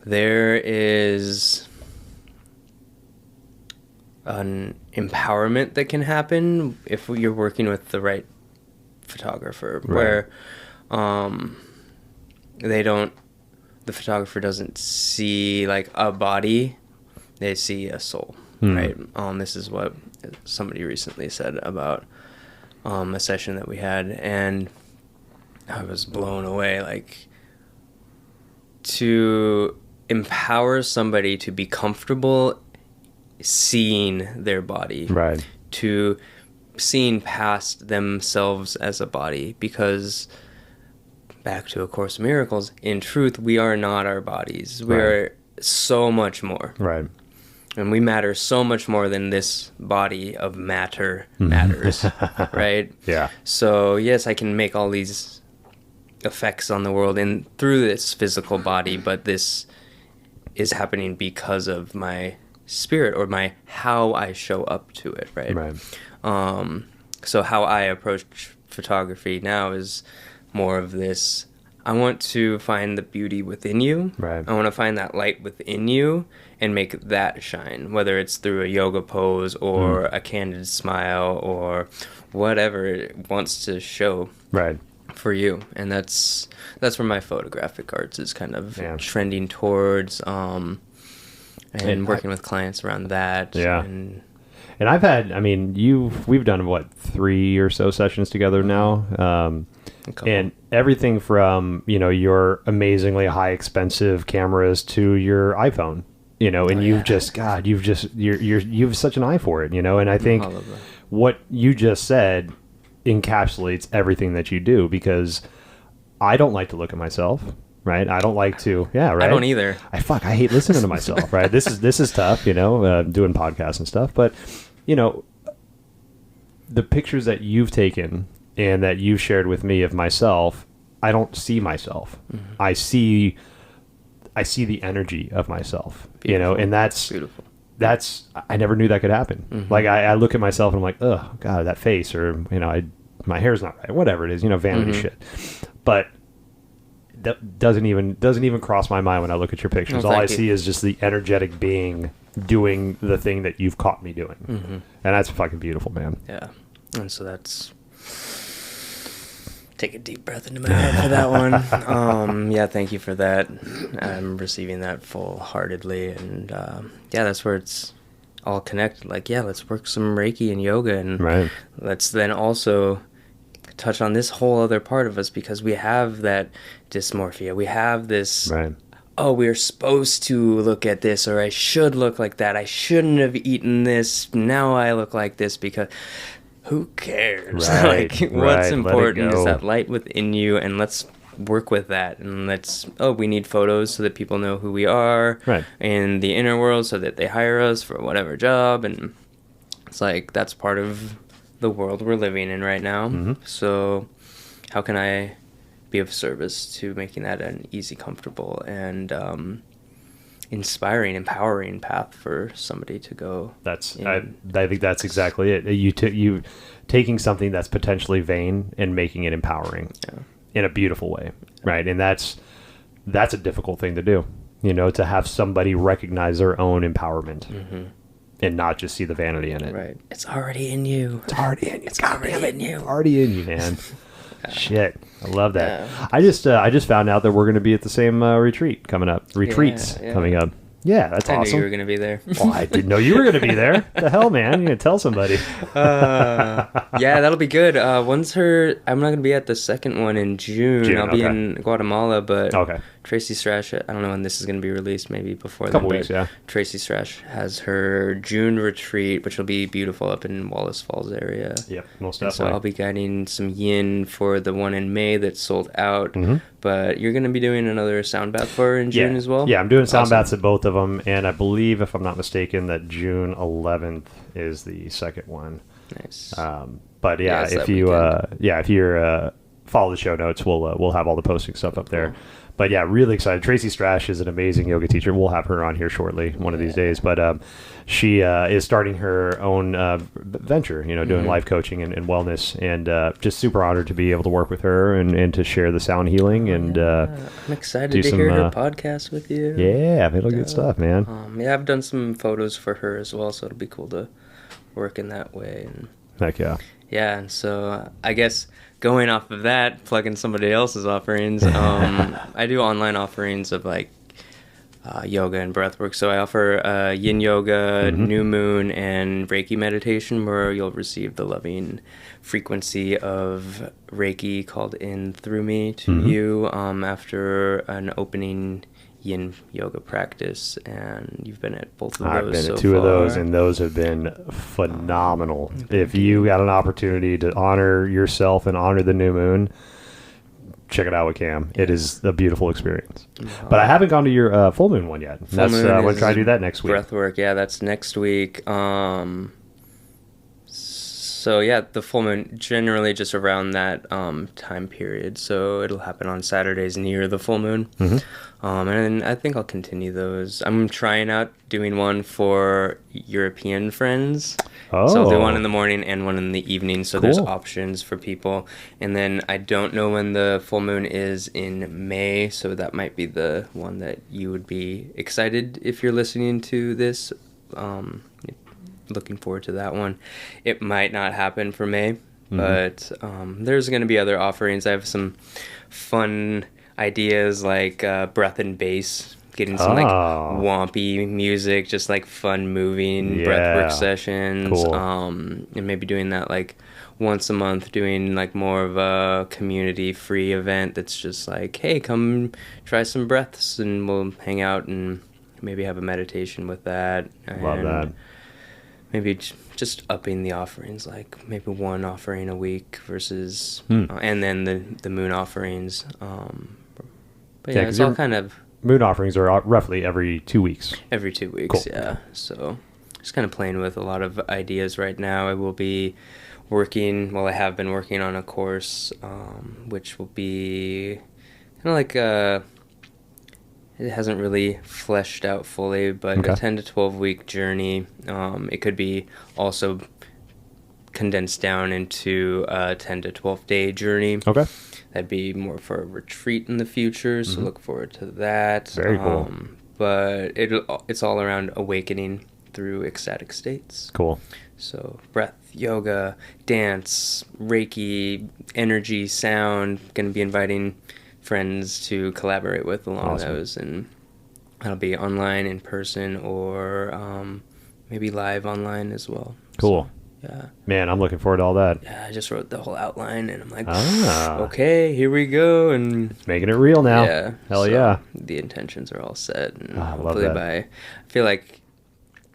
there is an empowerment that can happen if you're working with the right photographer, where the photographer doesn't see like a body, they see a soul. Right. This is what somebody recently said about a session that we had, and I was blown away. Like, to empower somebody to be comfortable seeing their body, Right. to seeing past themselves as a body, because back to A Course in Miracles, in truth, we are not our bodies. We are so much more. Right. And we matter so much more than this body of matter matters, right? Yeah. So yes, I can make all these effects on the world and through this physical body, but this is happening because of my spirit, or my how I show up to it, right? Right. So how I approach photography now is more of this, I want to find the beauty within you. Right. I want to find that light within you and make that shine, whether it's through a yoga pose or a candid smile or whatever it wants to show. Right. For you. And that's where my photographic arts is kind of trending towards, and working with clients around that. Yeah. And I've had, I mean, we've done what, 3 or so sessions together now. And everything from, you know, your amazingly high expensive cameras to your iPhone, you know, and you've such an eye for it, you know, and I think what you just said encapsulates everything that you do, because I don't like to look at myself. Right. I don't like to. Yeah. Right. I don't either. I hate listening to myself. Right. This is tough, you know, doing podcasts and stuff. But, you know, the pictures that you've taken and that you've shared with me of myself, I don't see myself. I see the energy of myself, beautiful. You know, and that's beautiful. I never knew that could happen. Like I look at myself and I'm like, oh God, that face, or, you know, my hair's not right, whatever it is, you know, vanity shit. But that doesn't even cross my mind when I look at your pictures. All I see is just the energetic being doing the thing that you've caught me doing. And that's fucking beautiful, man. Yeah. And so that's, take a deep breath into my head for that one. Yeah, thank you for that. I'm receiving that full-heartedly. And that's where it's all connected. Like, yeah, let's work some Reiki and yoga, and let's then also touch on this whole other part of us, because we have that dysmorphia. We have this, oh, we're supposed to look at this, or I should look like that. I shouldn't have eaten this. Now I look like this, because who cares? What's important is that light within you, and let's work with that. And we need photos so that people know who we are in the inner world, so that they hire us for whatever job. And it's like, that's part of the world we're living in right now. So how can I be of service to making that an easy, comfortable, and inspiring, empowering path for somebody to go? I think that's exactly it. You taking something that's potentially vain and making it empowering in a beautiful way, right? And that's a difficult thing to do, you know, to have somebody recognize their own empowerment. and not just see the vanity in it. Right. It's already in you. It's already in you. It's already in you. Already in you, man. Shit, I love that. Yeah. I just found out that we're going to be at the same retreat coming up. Retreats coming up. Yeah, that's awesome. I knew you were going to be there. Well, I didn't know you were going to be there. The hell, man? You going to tell somebody. Yeah, that'll be good. I'm not going to be at the second one in June. I'll be in Guatemala, but Tracy Strash, I don't know when this is going to be released, maybe before a couple weeks, yeah. Tracy Strash has her June retreat, which will be beautiful up in Wallace Falls area. Yep, most definitely. And so I'll be guiding some yin for the one in May that's sold out. Mm-hmm. But you're going to be doing another sound bath for her in June as well? Yeah, I'm doing sound baths at both of them, and I believe, if I'm not mistaken, that June 11th is the second one. Nice. But yeah, if you follow the show notes, we'll have all the posting stuff up there. But yeah, really excited. Tracy Strash is an amazing yoga teacher. We'll have her on here shortly, one of these days. But she is starting her own venture, doing life coaching and wellness. And just super honored to be able to work with her and to share the sound healing. And I'm excited to hear her podcast with you. Yeah, it'll good stuff, man. Yeah, I've done some photos for her as well, so it'll be cool to work in that way. And heck yeah. Yeah, and so I guess going off of that, plugging somebody else's offerings, I do online offerings of like yoga and breathwork. So I offer yin yoga, new moon, and Reiki meditation, where you'll receive the loving frequency of Reiki called in through me to you after an opening yin yoga practice, and you've been at both of those. I've been at two of those, and those have been phenomenal. If you got an opportunity to honor yourself and honor the new moon, check it out with Cam. It is a beautiful experience. But I haven't gone to your full moon one yet. I'm going to try to do that next week. Breathwork, yeah, that's next week. So yeah, the full moon generally just around that time period. So it'll happen on Saturdays near the full moon. And I think I'll continue those. I'm trying out doing one for European friends. So I'll do one in the morning and one in the evening. So there's options for people. And then I don't know when the full moon is in May. So that might be the one that you would be excited if you're listening to this. Looking forward to that one. It might not happen for May, but there's going to be other offerings. I have some fun ideas like breath and bass, getting some like wompy music, just like fun moving breathwork sessions. And maybe doing that like once a month, doing like more of a community free event that's just like, hey, come try some breaths and we'll hang out and maybe have a meditation with that. Love that. Maybe just upping the offerings, like maybe one offering a week versus, and then the moon offerings. But yeah, it's all kind of... Moon offerings are roughly every 2 weeks. Every 2 weeks, yeah. So just kind of playing with a lot of ideas right now. I will be I have been working on a course, which will be kind of like it hasn't really fleshed out fully, but a 10 to 12 week journey. It could be also condensed down into a 10 to 12 day journey. Okay. That'd be more for a retreat in the future, so look forward to that. Very cool. But it's all around awakening through ecstatic states. Cool. So breath, yoga, dance, Reiki, energy, sound. Going to be inviting friends to collaborate with along those, and that'll be online, in person, or maybe live online as well. Cool. So, yeah. Man, I'm looking forward to all that. Yeah, I just wrote the whole outline, and I'm like, okay, here we go, and making it real now. Yeah, hell yeah. The intentions are all set, and hopefully I feel like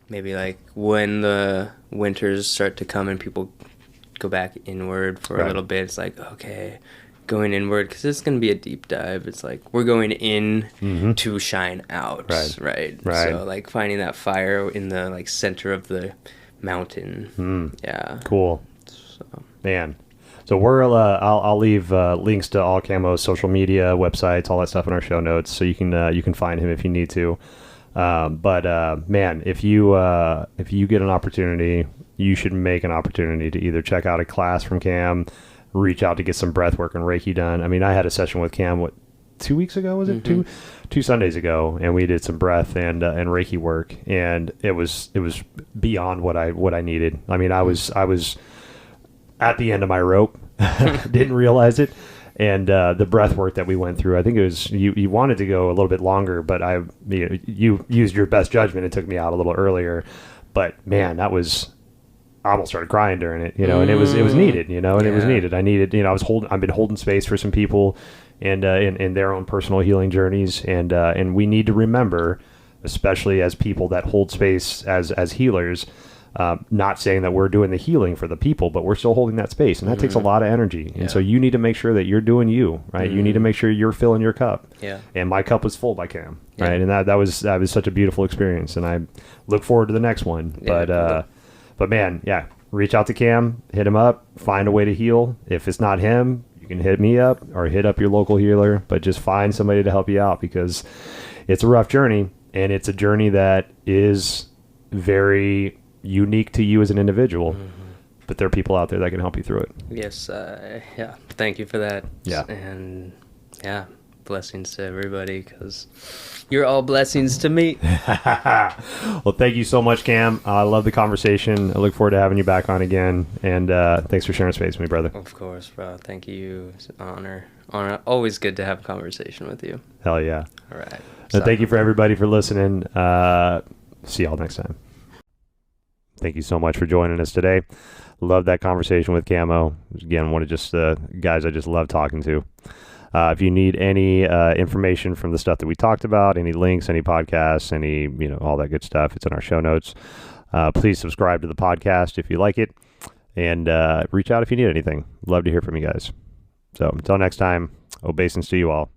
maybe like when the winters start to come and people go back inward for a little bit, it's like, okay, going inward, because it's going to be a deep dive. It's like we're going in to shine out, right? So like finding that fire in the like center of the mountain. Yeah, cool. So. Man, so we're I'll leave links to all Camo's social media, websites, all that stuff in our show notes, so you can find him if you need to. But man, if you get an opportunity, you should make an opportunity to either check out a class from Cam, reach out to get some breath work and Reiki done. I mean, I had a session with Cam 2 weeks ago, was it? Two Sundays ago, and we did some breath and Reiki work, and it was beyond what I needed. I mean, I was at the end of my rope, didn't realize it. And the breath work that we went through, I think it was, you wanted to go a little bit longer, but you used your best judgment and took me out a little earlier. But man, I almost started crying during it, and it was needed, and it was needed. I've been holding space for some people and in their own personal healing journeys. And we need to remember, especially as people that hold space as healers, not saying that we're doing the healing for the people, but we're still holding that space, and that takes a lot of energy. And so you need to make sure that you're doing you, right? You need to make sure you're filling your cup. Yeah. And my cup was full by Cam, right? And that was such a beautiful experience, and I look forward to the next one. Yeah, but man, yeah, reach out to Cam, hit him up, find a way to heal. If it's not him, you can hit me up or hit up your local healer, but just find somebody to help you out, because it's a rough journey, and it's a journey that is very unique to you as an individual, but there are people out there that can help you through it. Yes. Yeah. Thank you for that. Yeah. And yeah, blessings to everybody, because you're all blessings to me. Well, thank you so much, Cam. I love the conversation. I look forward to having you back on again. And thanks for sharing space with me, brother. Of course, bro. Thank you. It's an honor. Always good to have a conversation with you. Hell yeah. All right. And thank you for everybody for listening. See y'all next time. Thank you so much for joining us today. Love that conversation with Camo. Again, one of just the guys I just love talking to. If you need any information from the stuff that we talked about, any links, any podcasts, any, all that good stuff, it's in our show notes. Please subscribe to the podcast if you like it, and reach out if you need anything. Love to hear from you guys. So until next time, obeisance to you all.